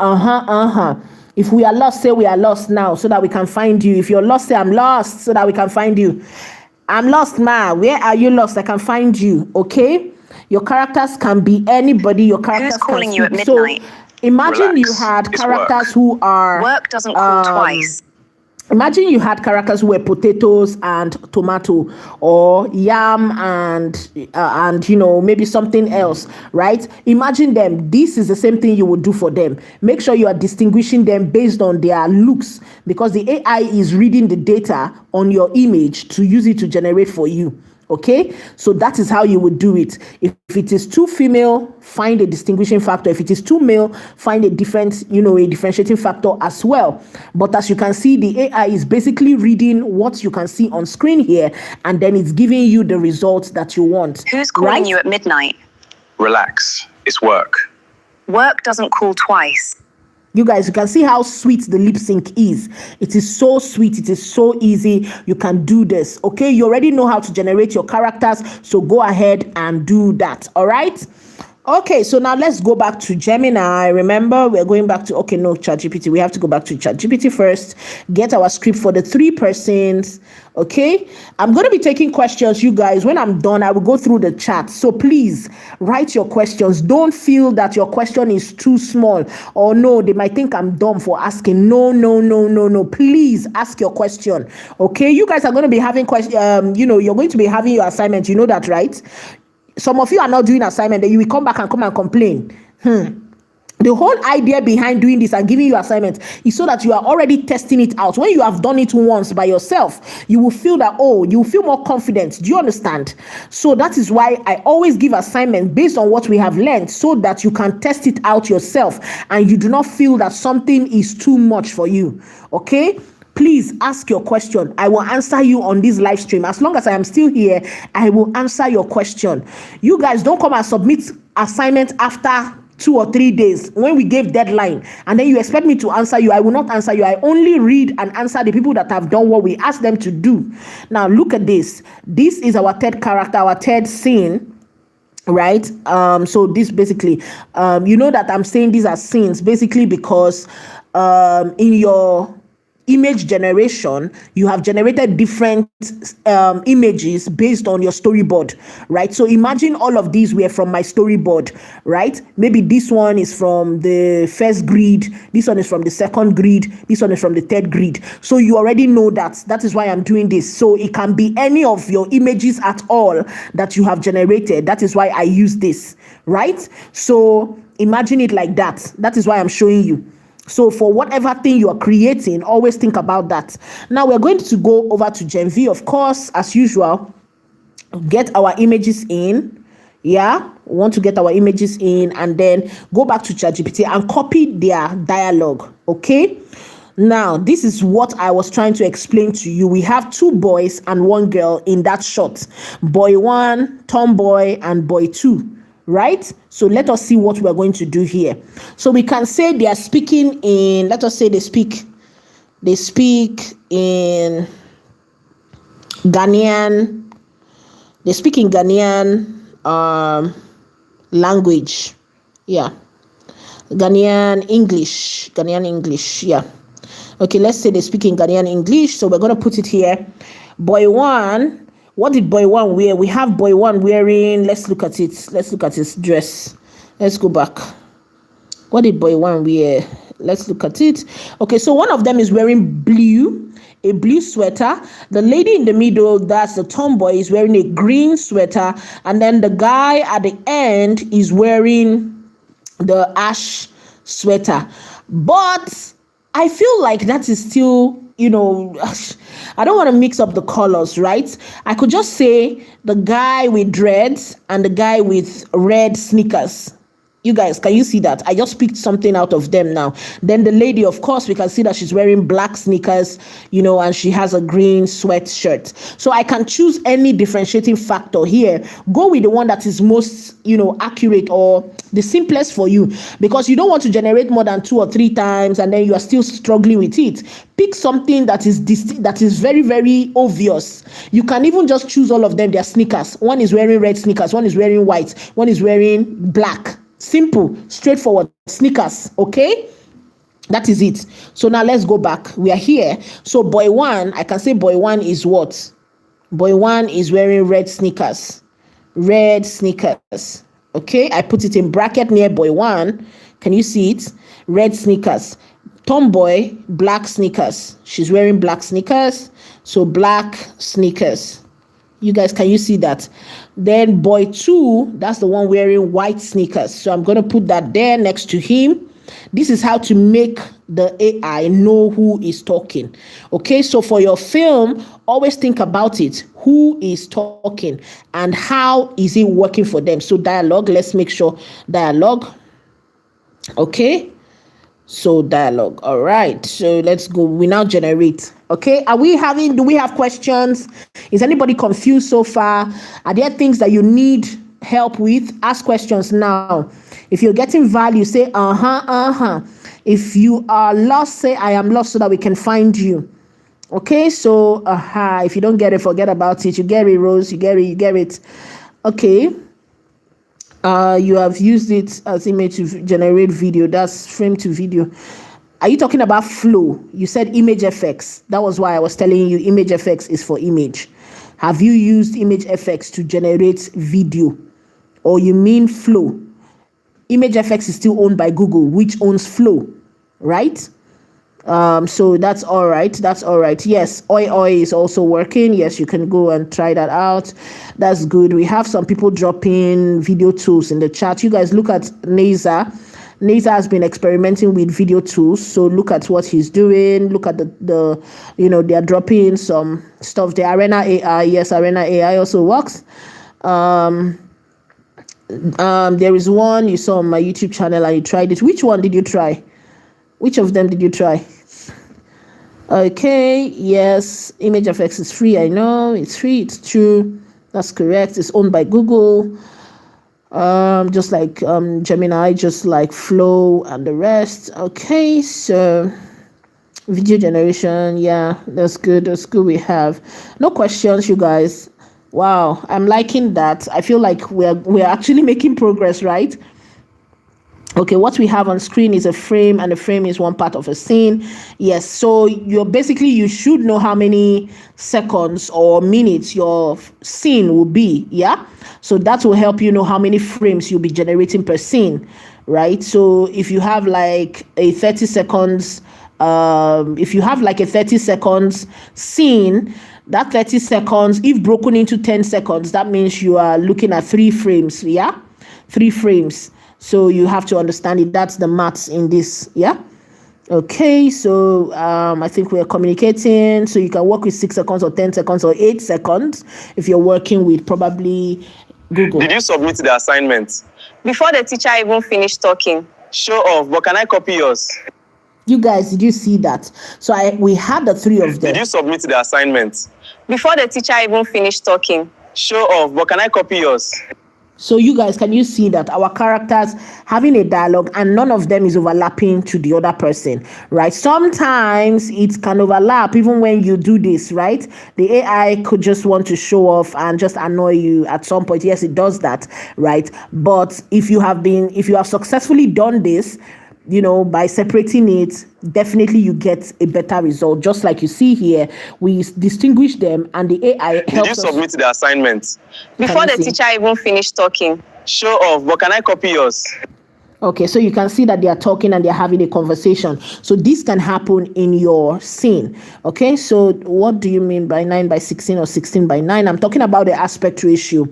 If we are lost, say we are lost now so that we can find you. If you're lost, say I'm lost so that we can find you. I'm lost, ma. Where are you lost? I can find you. Okay? Your characters can be anybody. Your characters Who's calling can you at speak. midnight? So imagine Relax. you had It's characters work. who are Work doesn't call twice. Imagine you had characters who were potatoes and tomato, or yam and maybe something else, right? Imagine them. This is the same thing you would do for them. Make sure you are distinguishing them based on their looks, because the AI is reading the data on your image to use it to generate for you. Okay, so that is how you would do it. If it is too female, find a distinguishing factor. If it is too male, find a differentiating factor as well. But as you can see, the AI is basically reading what you can see on screen here, and then it's giving you the results that you want. Who's calling you at midnight? Relax. It's work. Work doesn't call twice. You guys, you can see how sweet the lip sync is. It is so sweet. It is so easy. You can do this. Okay, you already know how to generate your characters, so go ahead and do that. All right. Okay, so now let's go back to Gemini. Remember, we're going back to, ChatGPT. We have to go back to ChatGPT first, get our script for the 3 persons. Okay, I'm going to be taking questions, you guys. When I'm done, I will go through the chat. So please write your questions. Don't feel that your question is too small, or no, they might think I'm dumb for asking. No. Please ask your question. Okay, you guys are going to be having questions. You're going to be having your assignment. You know that, right? Some of you are not doing assignment, then you will come back and complain. The whole idea behind doing this and giving you assignments is so that you are already testing it out. When you have done it once by yourself, you will feel that, you feel more confident. Do you understand? So that is why I always give assignments based on what we have learned, so that you can test it out yourself and you do not feel that something is too much for you. Okay? Please ask your question. I will answer you on this live stream. As long as I am still here, I will answer your question. You guys don't come and submit assignment after 2 or 3 days when we gave deadline, and then you expect me to answer you. I will not answer you. I only read and answer the people that have done what we asked them to do. Now look at this. This is our third character, our third scene. Right. So this basically, you know that I'm saying these are scenes basically because in your image generation, you have generated different images based on your storyboard, right? So imagine all of these were from my storyboard, right? Maybe this one is from the first grid, this one is from the second grid, this one is from the third grid. So you already know that. That is why I'm doing this. So it can be any of your images at all that you have generated. That is why I use this, right? So imagine it like that. That is why I'm showing you. So for whatever thing you are creating, always think about that. Now we're going to go over to Gen V, of course, as usual. Get our images in. Yeah, we want to get our images in, and then go back to ChatGPT and copy their dialogue. Okay. Now, this is what I was trying to explain to you. We have 2 boys and 1 girl in that shot. Boy 1, tomboy, and boy 2. Right? So let us see what we're going to do here. So we can say they are speaking in, let us say they speak in Ghanaian, language. Yeah. Ghanaian English. Yeah. Okay, let's say they speak in Ghanaian English. So we're going to put it here. Boy 1. What did boy 1 wear? We have boy 1 wearing, let's look at it. Let's look at his dress. Let's go back. What did boy 1 wear? Let's look at it. Okay, so one of them is wearing a blue sweater. The lady in the middle, that's the tomboy, is wearing a green sweater. And then the guy at the end is wearing the ash sweater. But I feel like that is still, I don't want to mix up the colors, right? I could just say the guy with dreads and the guy with red sneakers. You guys, can you see that? I just picked something out of them now. Then the lady, of course, we can see that she's wearing black sneakers, and she has a green sweatshirt. So I can choose any differentiating factor here. Go with the one that is most, accurate or the simplest for you, because you don't want to generate more than 2 or 3 times and then you are still struggling with it. Pick something that is very, very obvious. You can even just choose all of them. They're sneakers. One is wearing red sneakers, one is wearing white, one is wearing black. Simple, straightforward sneakers. Okay, that is it. So now let's go back. We are here. So boy 1, I can say boy 1 is what? Boy 1 is wearing red sneakers. Red sneakers. Okay, I put it in bracket near boy 1. Can you see it? Red sneakers. Tomboy, black sneakers. She's wearing black sneakers. So black sneakers. You guys, can you see that? Then boy 2, that's the one wearing white sneakers. So I'm going to put that there next to him. This is how to make the AI know who is talking. Okay, so for your film, always think about it. Who is talking and how is it working for them? So Dailogue, let's make sure Dailogue. Okay. So Dailogue. All right. So let's go. We now generate. Okay. Do we have questions? Is anybody confused so far? Are there things that you need help with? Ask questions now. If you're getting value, say, If you are lost, say, I am lost, so that we can find you. Okay. So, if you don't get it, forget about it. You get it, Rose. You get it. Okay. You have used it as image to generate video. That's frame to video. Are you talking about flow? You said image effects. That was why I was telling you image effects is for image. Have you used image effects to generate video? Or you mean flow? Image effects is still owned by Google, which owns flow, right? So that's all right. Yes, Oi is also working. Yes, you can go and try that out. That's good. We have some people dropping video tools in the chat. You guys look at NASA. NASA has been experimenting with video tools. So look at what he's doing. Look at the they are dropping some stuff. The Arena AI. Yes, Arena AI also works. There is one you saw on my YouTube channel and you tried it. Which one did you try? Which of them did you try? Okay, yes, Image FX is free. I know it's free. It's true. That's correct. It's owned by Google. Just like Gemini, just like Flow and the rest. Okay, so video generation. Yeah, that's good. We have no questions, you guys. Wow, I'm liking that. I feel like we're actually making progress, right? Okay, what we have on screen is a frame, and a frame is one part of a scene. Yes, so you should know how many seconds or minutes your scene will be. Yeah, so that will help you know how many frames you'll be generating per scene, right? So if you have like a 30 seconds, scene, that 30 seconds, if broken into 10 seconds, that means you are looking at 3 frames. Yeah, 3 frames. So you have to understand it. That's the maths in this. Yeah. Okay. So I think we're communicating. So you can work with 6 seconds or 10 seconds or 8 seconds if you're working with probably Google. Did you submit the assignment? Before the teacher even finished talking. Show off, but can I copy yours? You guys, did you see that? So we had the 3 of them. Did you submit the assignment? Before the teacher even finished talking. Show off, but can I copy yours? So you guys, can you see that our characters having a dialogue and none of them is overlapping to the other person, right? Sometimes it can overlap even when you do this, right? The AI could just want to show off and just annoy you at some point. Yes, it does that, right? But if you have successfully done this, by separating it, definitely you get a better result. Just like you see here, we distinguish them and the AI helps us. Did you submit the assignment? Before the teacher even finished talking. Show off, but can I copy yours? Okay, so you can see that they are talking and they're having a conversation. So this can happen in your scene. Okay, so what do you mean by 9:16 or 16:9? I'm talking about the aspect ratio.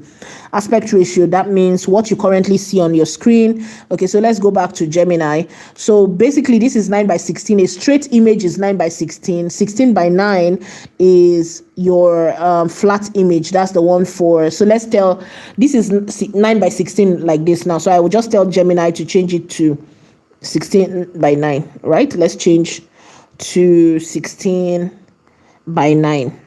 Aspect ratio, that means what you currently see on your screen. Okay, so let's go back to Gemini. So basically this is 9:16. A straight image is 9:16. 16:9 is your flat image. That's the one for, so let's tell, this is 9 by 16 like this now. So I will just tell Gemini to change it to 16 by 9, right? Let's change to 16 by 9.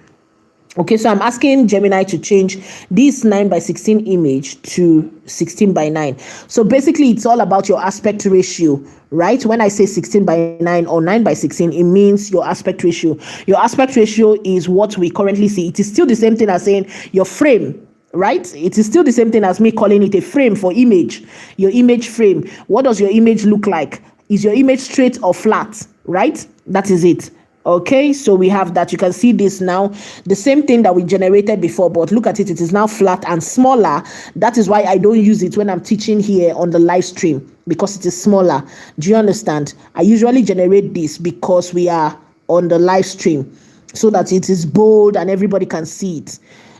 Okay, so I'm asking Gemini to change this 9 by 16 image to 16 by 9. So basically, it's all about your aspect ratio, right? When I say 16 by 9 or 9 by 16, it means your aspect ratio. Your aspect ratio is what we currently see. It is still the same thing as saying your frame, right? It is still the same thing as me calling it a frame for image. Your image frame. What does your image look like? Is your image straight or flat, right? That is it. Okay, so we have that. You can see this now, the same thing that we generated before, but look at it, it is now flat and smaller. That is why I don't use it when I'm teaching here on the live stream, because it is smaller. Do you understand? I usually generate this because we are on the live stream, so that it is bold and everybody can see it.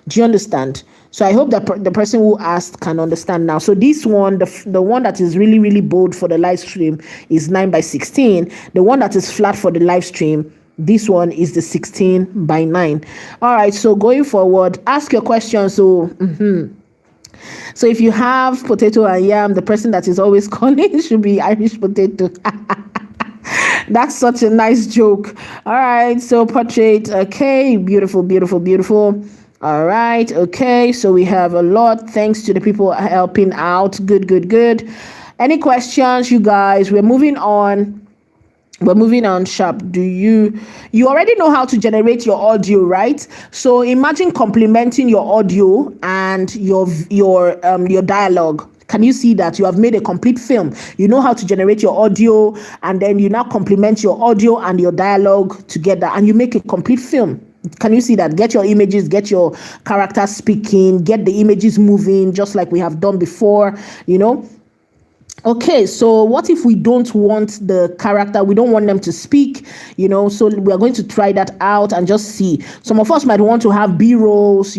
Do you understand? So I hope that the person who asked can understand now. So this one, the one that is really, really bold for the live stream is 9 by 16. The one that is flat for the live stream, this one is the 16 by 9. All right, so going forward, ask your question. So so if you have potato and yam, the person that is always calling should be Irish potato. That's such a nice joke. All right, so portrait. Okay, beautiful, beautiful, beautiful. All right, okay, so we have a lot. Thanks to the people helping out. Good, good, good. Any questions, you guys? We're moving on. Sharp. Do you already know how to generate your audio, right? So imagine complementing your audio and your dialogue. Can you see that you have made a complete film? You know how to generate your audio, and then you now complement your audio and your dialogue together, and you make a complete film. Can you see that? Get your images, get your characters speaking, get the images moving, just like we have done before, Okay, so what if we don't want the character, we don't want them to speak, so we are going to try that out and just see. Some of us might want to have B-rolls,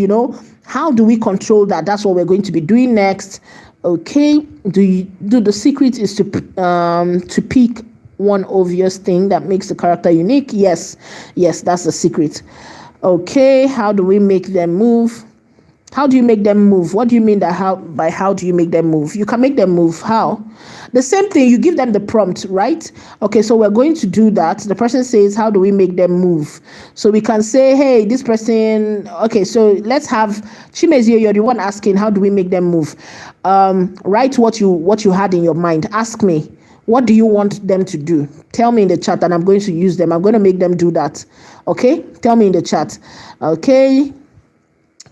How do we control that? That's what we're going to be doing next. Okay, the secret is to pick one obvious thing that makes the character unique. Yes, that's the secret. Okay, how do we make them move? How do you make them move? What do you mean that how do you make them move? You can make them move. How? The same thing, you give them the prompt, right? Okay, so we're going to do that. The person says, how do we make them move? So we can say, hey, this person, okay, so let's have Chimezie, you're the one asking, how do we make them move? Write what you had in your mind. Ask me, what do you want them to do? Tell me in the chat and I'm going to use them. I'm going to make them do that. Okay, tell me in the chat. Okay.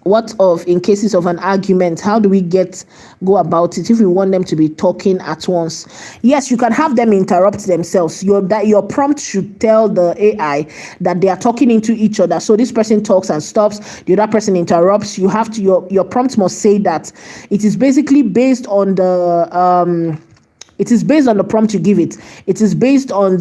What of in cases of an argument? How do we go about it if we want them to be talking at once? Yes, you can have them interrupt themselves. Your prompt should tell the AI that they are talking into each other. So this person talks and stops, the other person interrupts. You have to your prompt must say that. It is basically based on the it is based on the prompt you give it. It is based on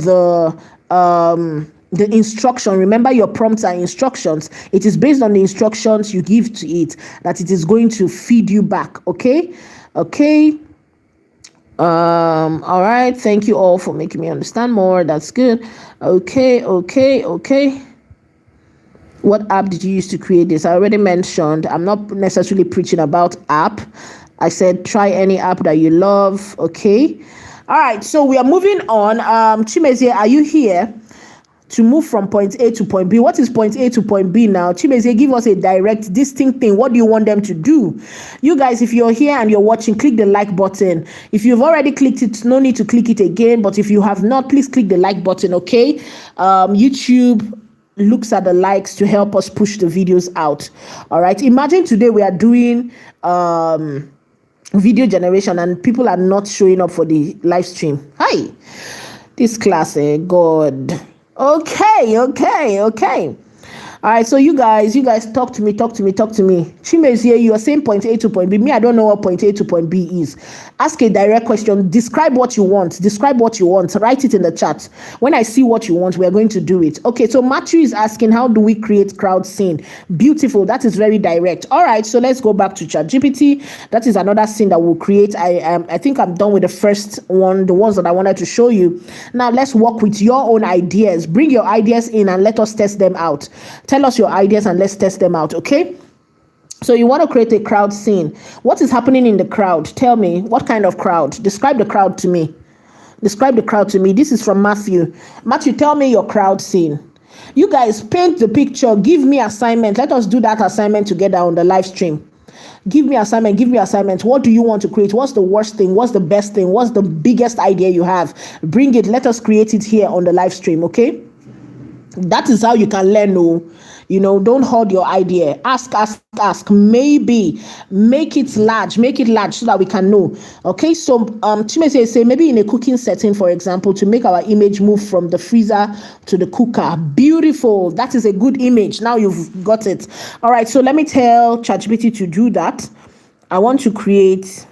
the instruction. Remember, your prompts are instructions. It is based on the instructions you give to it that it is going to feed you back. Okay. All right, thank you all for making me understand more. That's good. Okay. What app did you use to create this? I already mentioned, I'm not necessarily preaching about app. I said try any app that you love. Okay. All right, so we are moving on. Chimezie, are you here to move from point A to point B? What is point A to point B now? Chimezie, give us a direct, distinct thing. What do you want them to do? You guys, if you're here and you're watching, click the like button. If you've already clicked it, no need to click it again. But if you have not, please click the like button, okay? YouTube looks at the likes to help us push the videos out. All right. Imagine today we are doing video generation and people are not showing up for the live stream. Hi, this class, God. Okay. All right, so you guys talk to me. Chimezie, you are saying point A to point B. Me, I don't know what point A to point B is. Ask a direct question. Describe what you want. Write it in the chat. When I see what you want, we are going to do it. Okay, so Matthew is asking, how do we create crowd scene? Beautiful. That is very direct. All right, so let's go back to ChatGPT. That is another scene that we'll create. I think I'm done with the first one, the ones that I wanted to show you. Now let's work with your own ideas. Bring your ideas in and let us test them out. Tell us your ideas and let's test them out, okay? So you want to create a crowd scene. What is happening in the crowd? Tell me, what kind of crowd? Describe the crowd to me. Describe the crowd to me. This is from Matthew. Matthew, tell me your crowd scene. You guys paint the picture. Give me assignment. Let us do that assignment together on the live stream. Give me assignment. What do you want to create? What's the worst thing? What's the best thing? What's the biggest idea you have? Bring it. Let us create it here on the live stream, okay? That is how you can learn. Don't hold your idea. Ask. Maybe make it large so that we can know. Okay, so Chimese say maybe in a cooking setting, for example, to make our image move from the freezer to the cooker. Beautiful. That is a good image. Now you've got it. All right, so let me tell ChatGPT to do that. I want to create.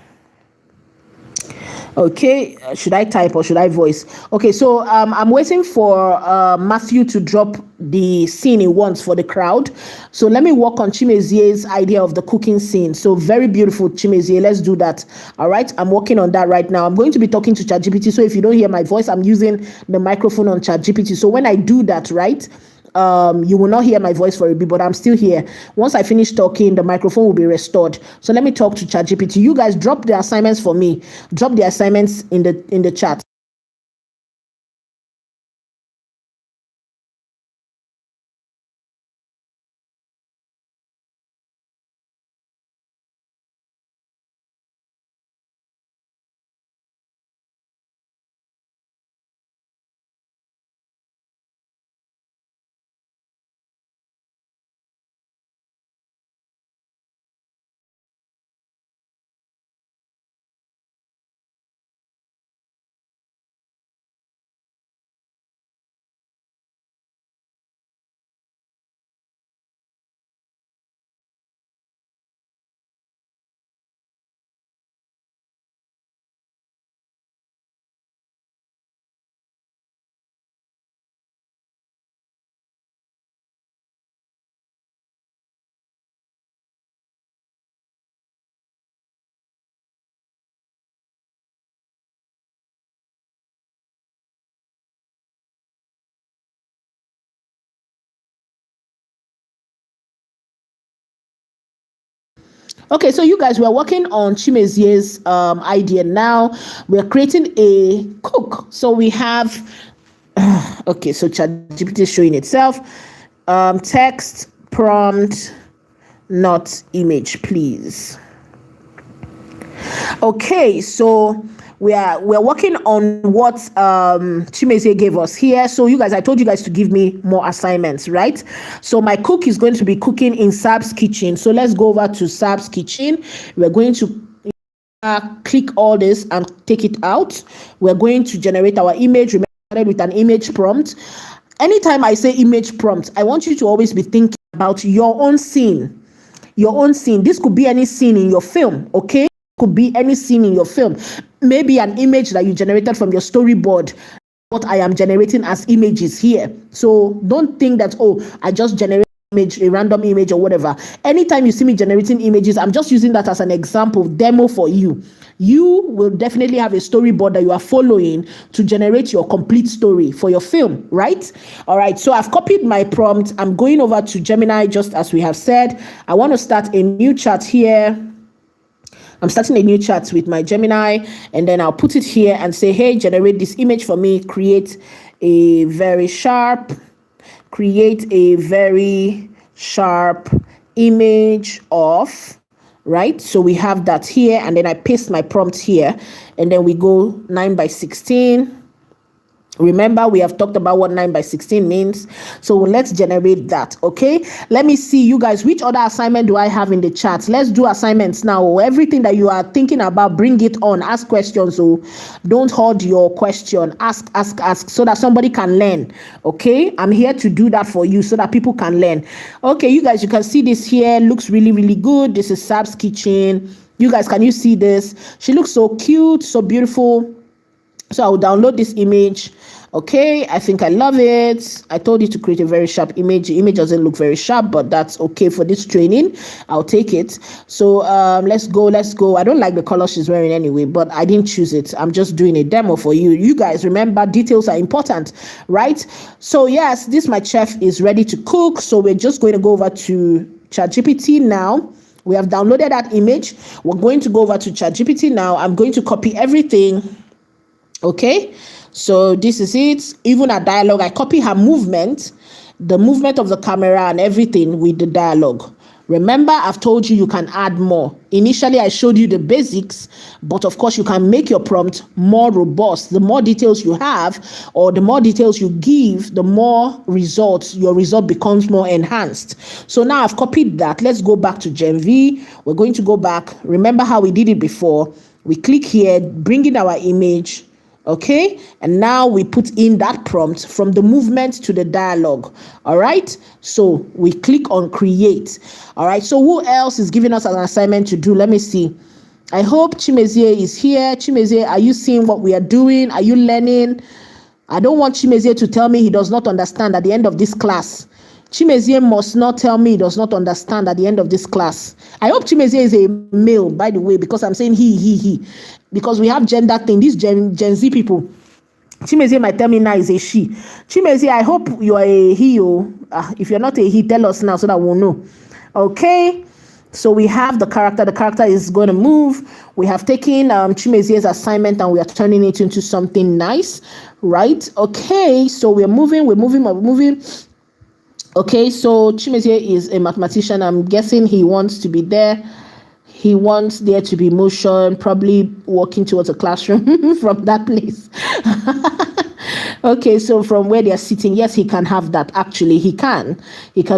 Okay, should I type or should I voice? Okay, so I'm waiting for Matthew to drop the scene he wants for the crowd. So let me work on Chimezie's idea of the cooking scene. So very beautiful, Chimezie. Let's do that. All right, I'm working on that right now. I'm going to be talking to ChatGPT. So if you don't hear my voice, I'm using the microphone on ChatGPT. So when I do that, right, you will not hear my voice for a bit, but I'm still here. Once I finish talking, the microphone will be restored. So let me talk to ChatGPT. You guys drop the assignments for me. Drop the assignments in the chat. Okay, so you guys, we're working on Chimezie's idea now. We're creating a cook. So we have, okay, so ChatGPT is showing itself. Text, prompt, not image, please. Okay, so we're working on what Chimezie gave us here. So you guys, I told you guys to give me more assignments, right? So my cook is going to be cooking in SAB's kitchen. So let's go over to SAB's kitchen. We're going to click all this and take it out. We're going to generate our image. Remember, with an image prompt. Anytime I say image prompt, I want you to always be thinking about your own scene. This could be any scene in your film, okay? Could be any scene in your film. Maybe an image that you generated from your storyboard. What I am generating as images here. So don't think that, I just generate image, a random image or whatever. Anytime you see me generating images, I'm just using that as an example, demo for you. You will definitely have a storyboard that you are following to generate your complete story for your film, right? All right, so I've copied my prompt. I'm going over to Gemini, just as we have said. I want to start a new chat here. I'm starting a new chat with my Gemini, and then I'll put it here and say, hey, generate this image for me. Create a very sharp image of, right? So we have that here, and then I paste my prompt here, and then we go 9:16. Remember, we have talked about what 9:16 means. So let's generate that, okay? Let me see, you guys, which other assignment do I have in the chat? Let's do assignments now. Everything that you are thinking about, bring it on. Ask questions. So don't hold your question. Ask so that somebody can learn, okay? I'm here to do that for you so that people can learn. Okay, you guys, you can see this here. Looks really, really good. This is SAB's kitchen. You guys, can you see this? She looks so cute, so beautiful. So I'll download this image. Okay, I think I love it. I told you to create a very sharp image. The image doesn't look very sharp, but that's okay for this training. I'll take it. So let's go. I don't like the color she's wearing anyway, but I didn't choose it. I'm just doing a demo for you. You guys remember, details are important, right? So yes, this my chef is ready to cook. So we're just going to go over to ChatGPT now. We have downloaded that image. We're going to go over to ChatGPT now. I'm going to copy everything. Okay, so this is it. Even a dialogue, I copy her movement, the movement of the camera and everything with the dialogue. Remember, I've told you can add more. Initially, I showed you the basics, but of course, you can make your prompt more robust. The more details you have, or the more details you give, the more results, your result becomes more enhanced. So now I've copied that. Let's go back to Gen V. We're going to go back. Remember how we did it before. We click here, bring in our image. Okay, and now we put in that prompt from the movement to the dialogue. All right, so we click on create. All right, so who else is giving us an assignment to do? Let me see. I hope Chimezie is here. Chimezie, are you seeing what we are doing? Are you learning? I don't want Chimezie to tell me he does not understand at the end of this class. Chimezie must not tell me he does not understand at the end of this class. I hope Chimezie is a male, by the way, because I'm saying he. Because we have gender thing, these Gen Z people. Chimezie might tell me now is a she. Chimezie, I hope you are a he. If you're not a he, tell us now so that we'll know. Okay. So we have the character. The character is going to move. We have taken Chimezie's assignment and we are turning it into something nice, right? Okay. So we're moving. Okay, so Chimezie is a mathematician. I'm guessing he wants to be there. He wants there to be motion, probably walking towards a classroom from that place. Okay, so from where they're sitting, yes, he can have that. Actually, he can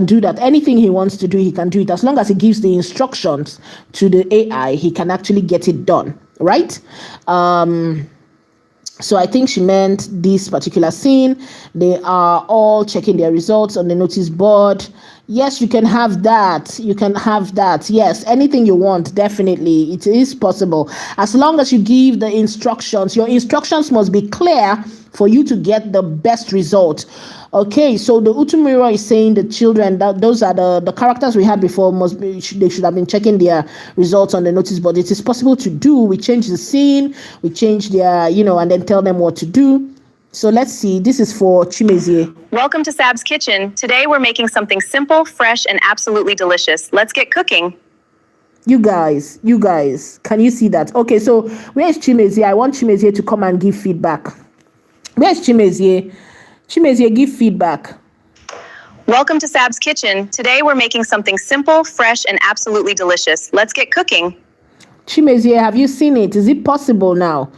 do that. Anything he wants to do, he can do it. As long as he gives the instructions to the AI, he can actually get it done, right? So I think she meant this particular scene. They are all checking their results on the notice board. Yes, you can have that. Yes, anything you want, definitely. It is possible. As long as you give the instructions, your instructions must be clear for you to get the best result. Okay, so the Utumiro is saying the children, that those are the characters we had before, they should have been checking their results on the notice board. It is possible to do. We change the scene, we change their, and then tell them what to do. So let's see. This is for Chimezie. Welcome to SAB's kitchen. Today we're making something simple, fresh, and absolutely delicious. Let's get cooking. You guys, can you see that? Okay, so where is Chimezie? I want Chimezie to come and give feedback. Where's Chimezie? Chimezie, give feedback. Welcome to SAB's kitchen. Today we're making something simple, fresh, and absolutely delicious. Let's get cooking. Chimezie, have you seen it? Is it possible now?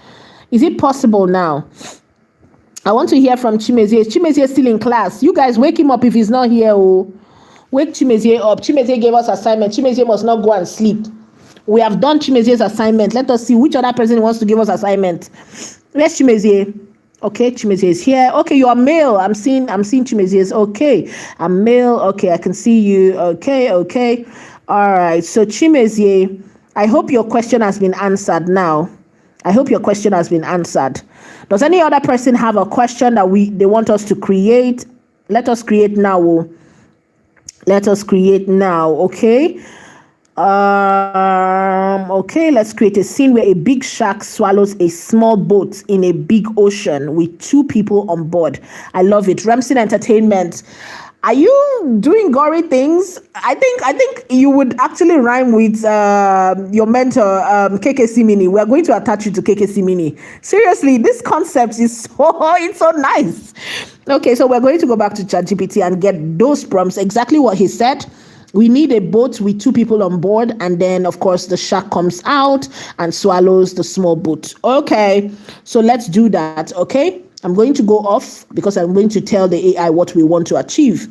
I want to hear from Chimezie. Is Chimezie still in class? You guys wake him up if he's not here. Oh, wake Chimezie up. Chimezie gave us assignment. Chimezie must not go and sleep. We have done Chimezie's assignment. Let us see which other person wants to give us assignment. Where's Chimezie? Okay, Chimezie is here. Okay, you are male. I'm seeing Chimezie's. Okay, I'm male. Okay, I can see you. Okay. All right. So Chimezie, I hope your question has been answered now. Does any other person have a question that they want us to create? Let us create now. Okay. Okay, let's create a scene where a big shark swallows a small boat in a big ocean with 2 people on board. I love it. Ramsey Entertainment. Are you doing gory things? I think you would actually rhyme with your mentor, KK Simini. We are going to attach you to KK Simini. Seriously, this concept is it's so nice. Okay, so we're going to go back to ChatGPT and get those prompts, exactly what he said. We need a boat with 2 people on board, and then of course the shark comes out and swallows the small boat. Okay, so let's do that. Okay, I'm going to go off because I'm going to tell the AI what we want to achieve.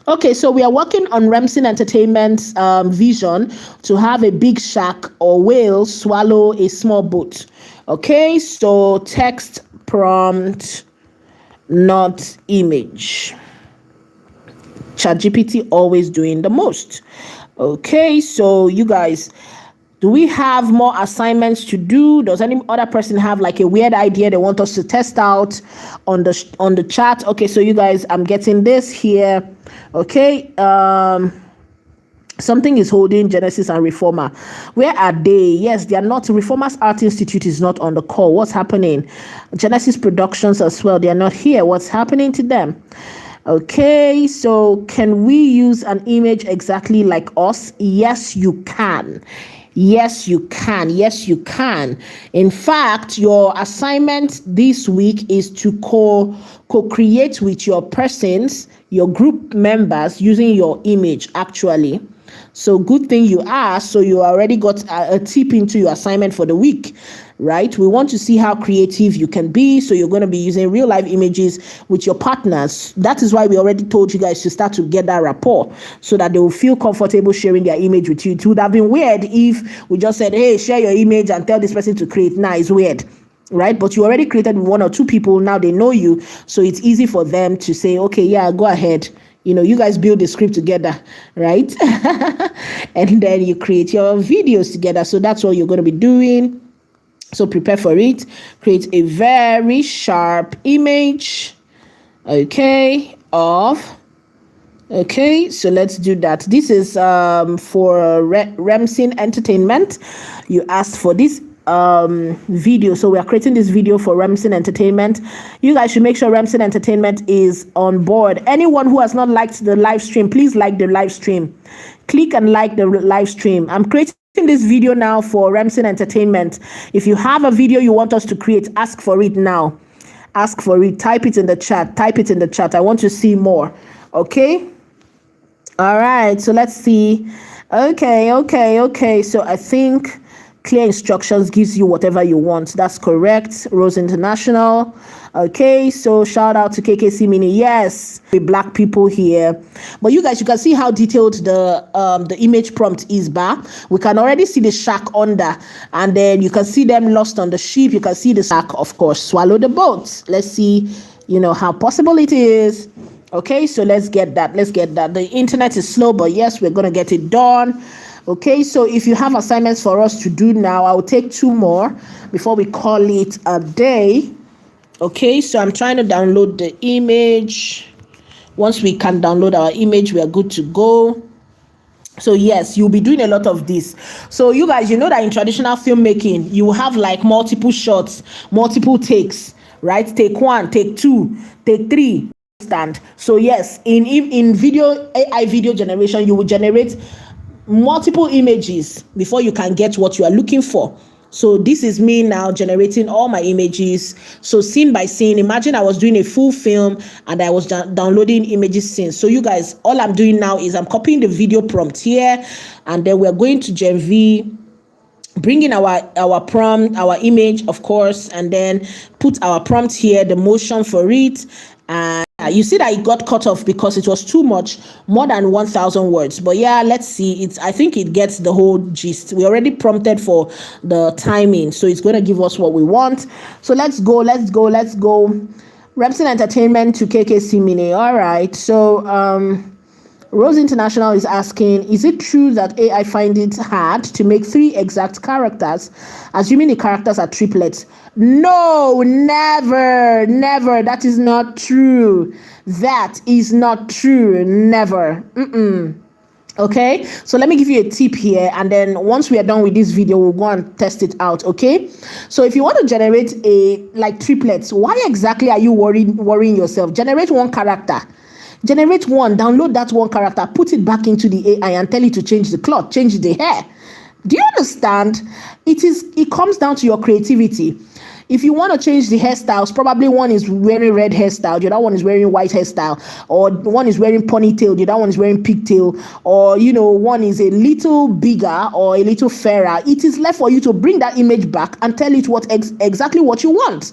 Okay, so we are working on Remsen Entertainment's vision to have a big shark or whale swallow a small boat. Okay, so text prompt, not image. ChatGPT always doing the most. Okay, so you guys, do we have more assignments to do? Does any other person have like a weird idea they want us to test out on the chat? Okay, so you guys, I'm getting this here. Okay, something is holding Genesis and Reformer. Where are they? Yes, they are not. Reformers Art Institute is not on the call. What's happening? Genesis Productions as well. They are not here. What's happening to them? Okay, so can we use an image exactly like us? Yes, you can. Yes, you can. Yes, you can. In fact, your assignment this week is to co-create with your persons, your group members using your image actually. So good thing you asked. So you already got a tip into your assignment for the week, right? We want to see how creative you can be. So you're going to be using real life images with your partners. That is why we already told you guys to start to get that rapport so that they will feel comfortable sharing their image with you. It would have been weird if we just said, hey, share your image and tell this person to create. Nah, it's weird. Right, but you already created with one or two people. Now they know you, so it's easy for them to say, okay, yeah, go ahead. You guys build the script together, right? And then you create your videos together. So that's what you're going to be doing. So prepare for it. Create a very sharp image, okay, okay, so let's do that. This is for Remsen Entertainment. You asked for this video, so we are creating this video for Remsen Entertainment. You guys should make sure Remsen Entertainment is on board. Anyone who has not liked the live stream, please like the live stream. Click and like the live stream. I'm creating this video now for Remsen Entertainment. If you have a video you want us to create, ask for it now. Ask for it. Type it in the chat. Type it in the chat. I want to see more. Okay. All right. So let's see. Okay. So I think clear instructions gives you whatever you want. That's correct. Rose International. Okay, so shout out to KKC Mini. Yes, the black people here. But you guys, you can see how detailed the image prompt is, we can already see the shark under, and then you can see them lost on the ship. You can see the shark, of course, swallow the boat. Let's see, how possible it is. Okay, so let's get that. The internet is slow, but yes, we're gonna get it done. Okay, so if you have assignments for us to do now, I will take 2 more before we call it a day. Okay, so I'm trying to download the image. Once we can download our image, we are good to go. So yes, you'll be doing a lot of this. So you guys, you know that in traditional filmmaking, you have like multiple shots, multiple takes, right? Take 1, take 2, take 3. So yes, in video AI video generation, you will generate multiple images before you can get what you are looking for. So this is me now generating all my images. So scene by scene, imagine I was doing a full film and I was downloading images scenes. So you guys, all I'm doing now is I'm copying the video prompt here, and then we're going to Gen V, bring in our prompt, our image, of course, and then put our prompt here, the motion for it. And you see that it got cut off because it was too much, more than 1,000 words. But yeah, let's see. I think it gets the whole gist. We already prompted for the timing, so it's going to give us what we want. So let's go. Remsen Entertainment to KKC Mini. All right. So Rose International is asking, is it true that AI finds it hard to make 3 exact characters, assuming the characters are triplets? No, never. That is not true. Never. Okay, so let me give you a tip here, and then once we are done with this video, we'll go and test it out. Okay, so if you want to generate triplets, why exactly are you worrying yourself? Generate 1 character. Generate 1, download that 1 character, put it back into the AI and tell it to change the cloth, change the hair. Do you understand? It comes down to your creativity. If you want to change the hairstyles, probably one is wearing red hairstyle, the other one is wearing white hairstyle, or one is wearing ponytail, the other one is wearing pigtail, or one is a little bigger or a little fairer. It is left for you to bring that image back and tell it exactly what you want.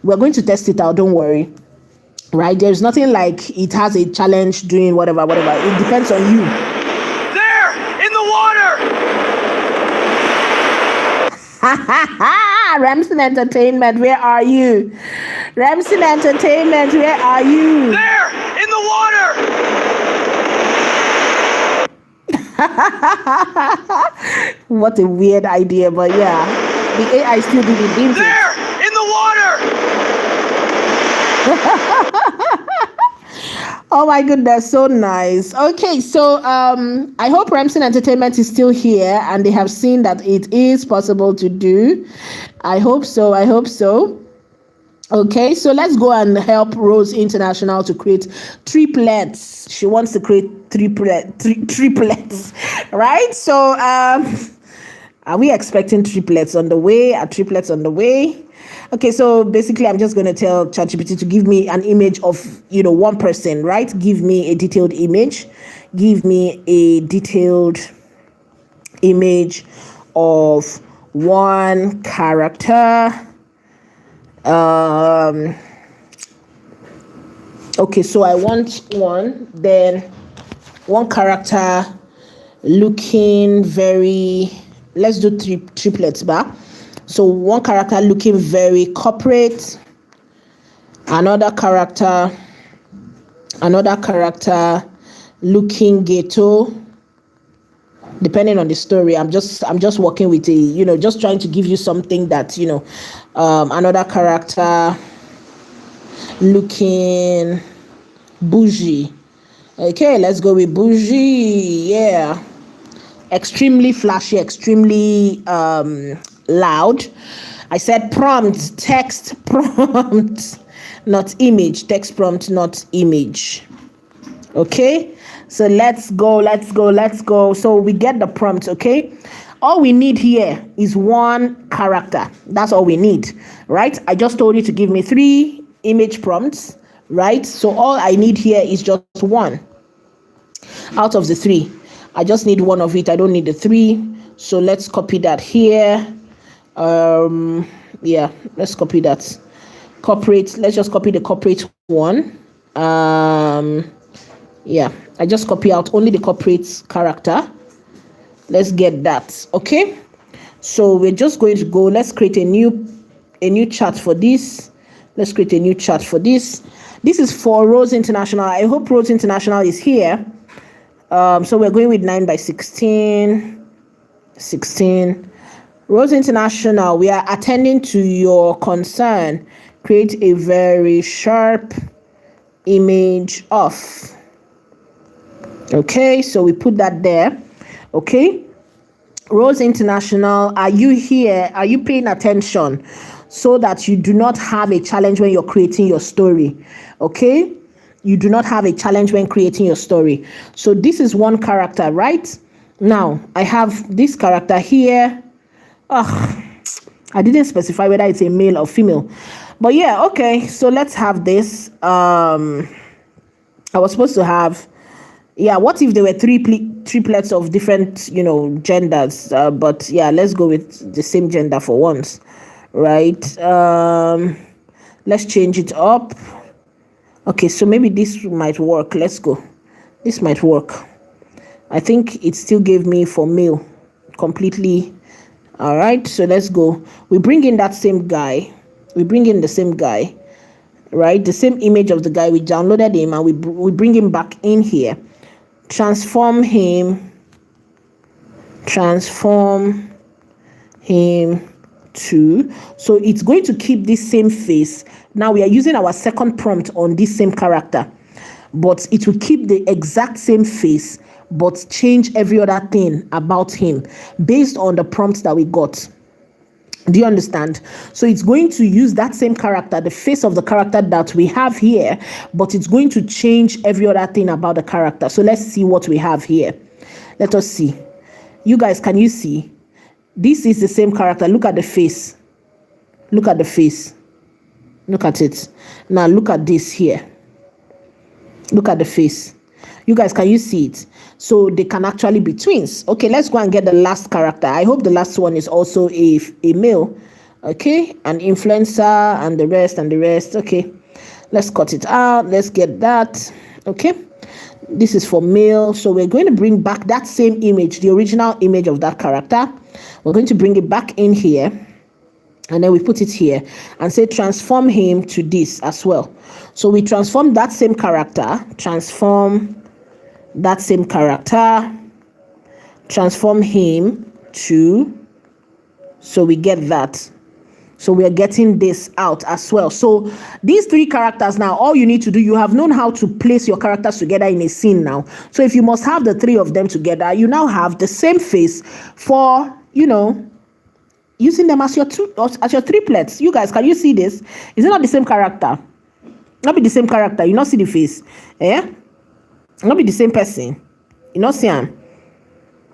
We're going to test it out, don't worry. right? There's nothing like it has a challenge doing whatever. It depends on you. There! In the water! Ramson Entertainment, where are you? Ramson Entertainment, where are you? There! In the water! What a weird idea, but yeah, the AI still did it, didn't it? There! In the water! Oh my goodness, so nice. Okay, so I hope Ramson Entertainment is still here and they have seen that it is possible to do. I hope so. Okay, so let's go and help Rose International to create triplets. She wants to create triplets, right? So are we expecting triplets on the way? Are triplets on the way? Okay, so basically I'm just going to tell ChatGPT to give me an image of, one person, right? Give me a detailed image. Give me a detailed image of one character. Okay, so I want one character looking very, let's do triplets back. So one character looking very corporate, another character looking ghetto. Depending on the story, I'm just working with just trying to give you something that another character looking bougie. Okay, let's go with bougie. Yeah, extremely flashy, extremely loud. I said prompt, text prompt, not image. Text prompt, not image. Okay, so let's go. So we get the prompt. Okay, all we need here is one character. That's all we need, right? I just told you to give me 3 image prompts, right? So all I need here is just one out of the 3. I just need one of it. I don't need the 3. So let's copy that here. Yeah, let's copy that. Corporate, let's just copy the corporate one. Yeah, I just copy out only the corporate character. Let's get that. Okay, so we're just going to go, let's create a new chart for this. Let's create a new chart for this. This is for Rose International. I hope Rose International is here. So we're going with 9x16. Rose International, we are attending to your concern. Create a very sharp image of. Okay, so we put that there. Okay, Rose International, are you here? Are you paying attention so that you do not have a challenge when you're creating your story? Okay, you do not have a challenge when creating your story. So this is one character, right? Now I have this character here. I didn't specify whether it's a male or female, but yeah, okay, so let's have this. I was supposed to have, yeah, what if there were triplets of different genders, but yeah, let's go with the same gender for once, right? Let's change it up. Okay, so maybe this might work. Let's go. This might work. I think it still gave me for male completely. All right, so let's go. We bring in that same guy. We bring in the same guy, right? The same image of the guy. We downloaded him and we bring him back in here. Transform him to, so it's going to keep this same face. Now we are using our second prompt on this same character, but it will keep the exact same face but change every other thing about him based on the prompts that we got. Do you understand? So it's going to use that same character, the face of the character that we have here, but it's going to change every other thing about the character. So let's see what we have here. Let us see. You guys, can you see? This is the same character. Look at the face. Look at the face. Look at it. Now look at this here. Look at the face. You guys, can you see it? So they can actually be twins. Okay, let's go and get the last character. I hope the last one is also a male. Okay, an influencer and the rest. Okay, Let's cut it out. Let's get that. Okay. This is for male. So we're going to bring back that same image, the original image of that character. We're going to bring it back in here. And then we put it here and say transform him to this as well. So we transform that same character, transform him to, so we get that. So we are getting this out as well. So these three characters now, all you need to do, you have known how to place your characters together in a scene now. So if you must have the three of them together, you now have the same face for, using them as your triplets. You guys, can you see this? Is it not the same character? Not be the same character. You not see the face. Not be the same person. You not see them.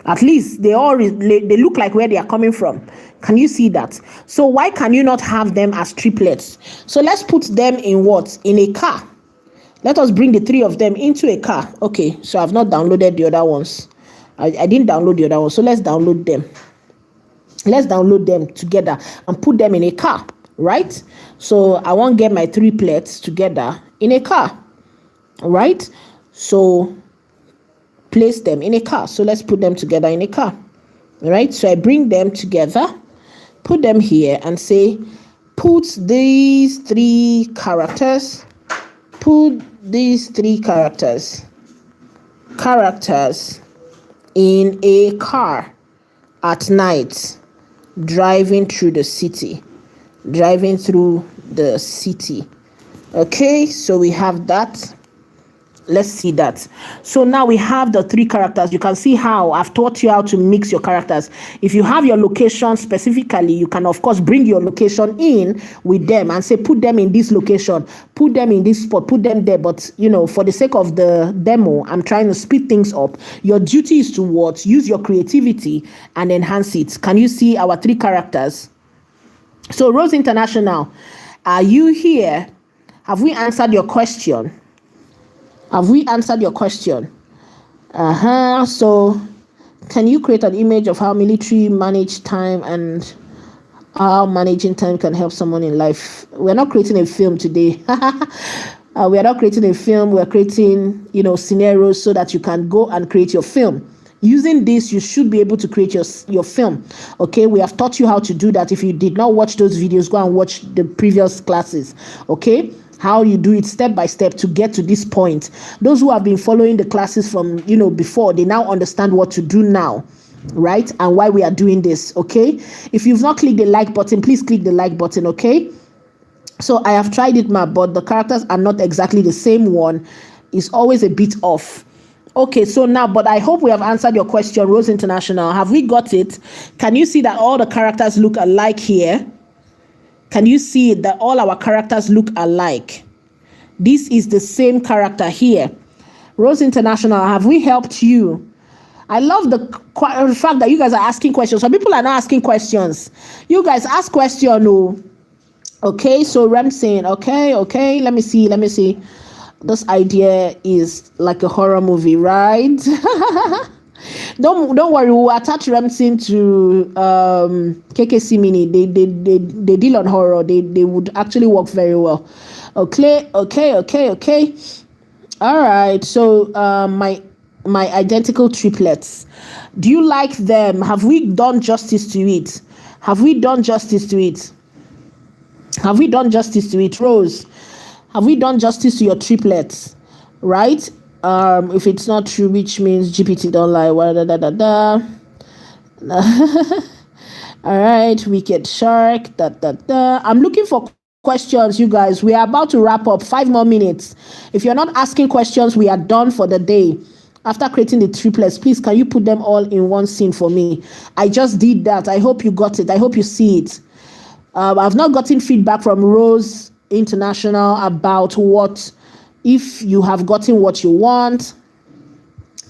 At least they look like where they are coming from. Can you see that? So why can you not have them as triplets? So let's put them in what? In a car. Let us bring the three of them into a car. Okay, so I've not downloaded the other ones. I didn't download the other ones. So let's download them. Let's download them together and put them in a car, right? So I want to get my triplets together in a car, right? So place them in a car. So let's put them together in a car, right? So I bring them together, put them here and say, put these three characters in a car at night, driving through the city. Okay, so we have that. Let's see that. So now we have the three characters. You can see how I've taught you how to mix your characters. If you have your location specifically, you can of course bring your location in with them and say, put them in this location, put them in this spot, put them there. But for the sake of the demo, I'm trying to speed things up. Your duty is to what? Use your creativity and enhance it. Can you see our three characters? So Rose International, are you here? Have we answered your question? So can you create an image of how military manage time and how managing time can help someone in life? We're not creating a film today. We are not creating a film. We're creating, scenarios so that you can go and create your film. Using this, you should be able to create your film. Okay, we have taught you how to do that. If you did not watch those videos, go and watch the previous classes. Okay, how you do it step by step to get to this point. Those who have been following the classes from before, they now understand what to do now, right? And why we are doing this. Okay, if you've not clicked the like button, please click the like button. Okay, so I have tried it, but the characters are not exactly the same one. It's always a bit off. Okay, so now, but I hope we have answered your question, Rose International. Have we got it? Can you see that all the characters look alike here? Can you see that all our characters look alike? This is the same character here. Rose International, have we helped you? I love the fact that you guys are asking questions. Some people are not asking questions. You guys ask questions. Oh. Okay, so Ramsey, okay. Let me see. This idea is like a horror movie, right? Don't worry, we'll attach Ramsey to KKC Mini. They deal on horror. They would actually work very well. Okay. All right. So my identical triplets. Do you like them? Have we done justice to it? Rose? Have we done justice to your triplets? Right? If it's not true, which means GPT don't lie. All right, Wicked Shark. I'm looking for questions, you guys. We are about to wrap up. 5 more minutes. If you're not asking questions, we are done for the day. After creating the triplets, please, can you put them all in one scene for me? I just did that. I hope you got it. I hope you see it. I've not gotten feedback from Rose International about if you have gotten what you want.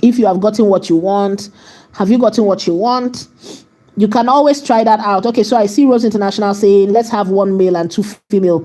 Have you gotten what you want? You can always try that out. Okay, so I see Rose International saying, let's have 1 male and 2 female.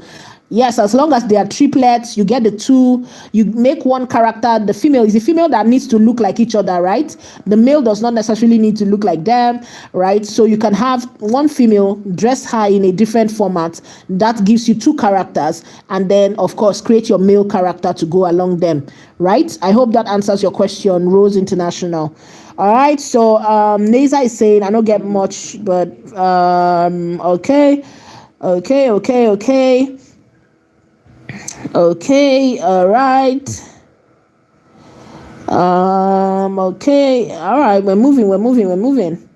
Yes, as long as they are triplets, you get the two, you make one character. The female is the female that needs to look like each other, right? The male does not necessarily need to look like them, right? So you can have one female, dress her in a different format. That gives you two characters. And then, of course, create your male character to go along them, right? I hope that answers your question, Rose International. All right, so Neza is saying, I don't get much, but okay. Okay, all right. Okay, all right, we're moving.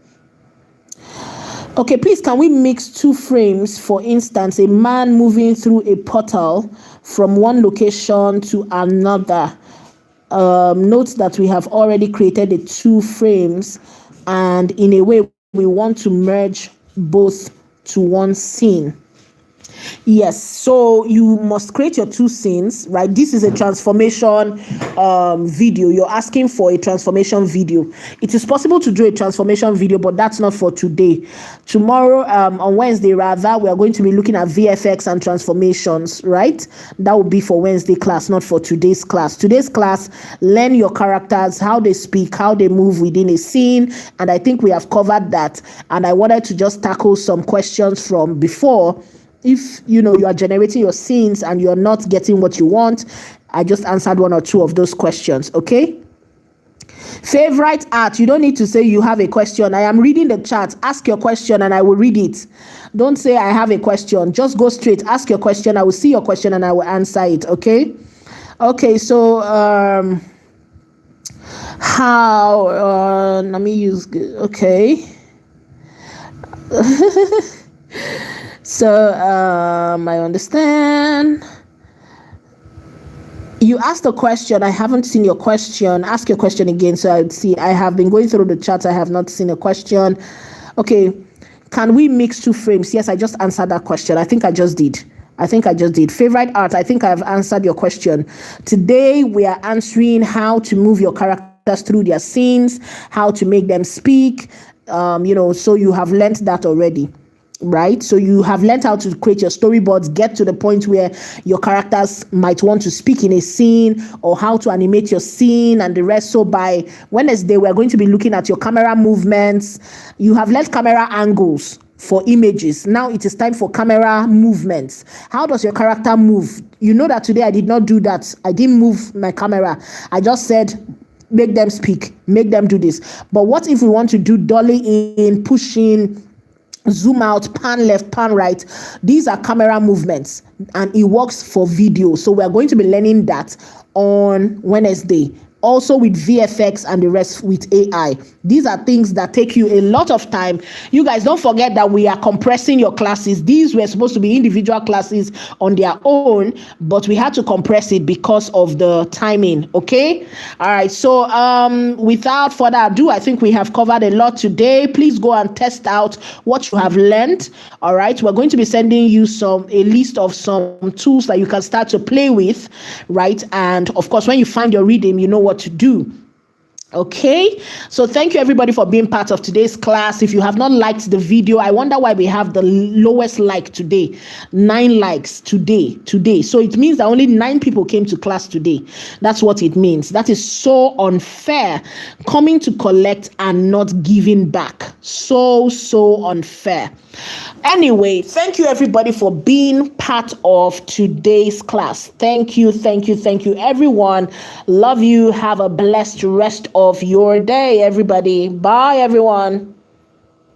Okay, please, can we mix two frames? For instance, a man moving through a portal from one location to another. Note that we have already created the two frames, and in a way, we want to merge both to one scene. Yes, so you must create your two scenes, right? This is a transformation video. You're asking for a transformation video. It is possible to do a transformation video, but that's not for today. Tomorrow, on Wednesday rather, we are going to be looking at VFX and transformations, right? That will be for Wednesday class, not for today's class. Today's class, learn your characters, how they speak, how they move within a scene, and I think we have covered that. And I wanted to just tackle some questions from before. If you are generating your scenes and you're not getting what you want, I just answered one or two of those questions. Okay. Favorite art. You don't need to say you have a question. I am reading the chat. Ask your question and I will read it. Don't say I have a question. Just go straight. Ask your question. I will see your question and I will answer it. Okay. Okay. So how let me use okay. So I understand. You asked a question. I haven't seen your question. Ask your question again so I would see. I have been going through the chat. I have not seen a question. Okay. Can we mix two frames? Yes, I just answered that question. I think I just did. Favorite art. I think I've answered your question. Today we are answering how to move your characters through their scenes, how to make them speak. So you have learned that already. Right, so you have learned how to create your storyboards, get to the point where your characters might want to speak in a scene, or how to animate your scene and the rest. So by Wednesday, we're going to be looking at your camera movements. You have learned camera angles for images. Now it is time for camera movements. How does your character move? You know that today I did not do that. I didn't move my camera. I just said, make them speak, make them do this. But what if we want to do dolly in, pushing, zoom out, pan left, pan right? These are camera movements and it works for video. So we're going to be learning that on Wednesday. Also with VFX and the rest with AI. These are things that take you a lot of time. You guys don't forget that we are compressing your classes. These were supposed to be individual classes on their own, but we had to compress it because of the timing. Okay. All right. So without further ado, I think we have covered a lot today. Please go and test out what you have learned. All right. We're going to be sending you a list of some tools that you can start to play with. Right. And of course, when you find your rhythm, you know what to do. Okay, so thank you everybody for being part of today's class. If you have not liked the video, I wonder why we have the lowest like today. 9 likes today. So it means that only 9 people came to class today. That's what it means. That is so unfair. Coming to collect and not giving back. So unfair. Anyway, thank you everybody for being part of today's class. Thank you everyone. Love you. Have a blessed rest of your day, everybody. Bye everyone.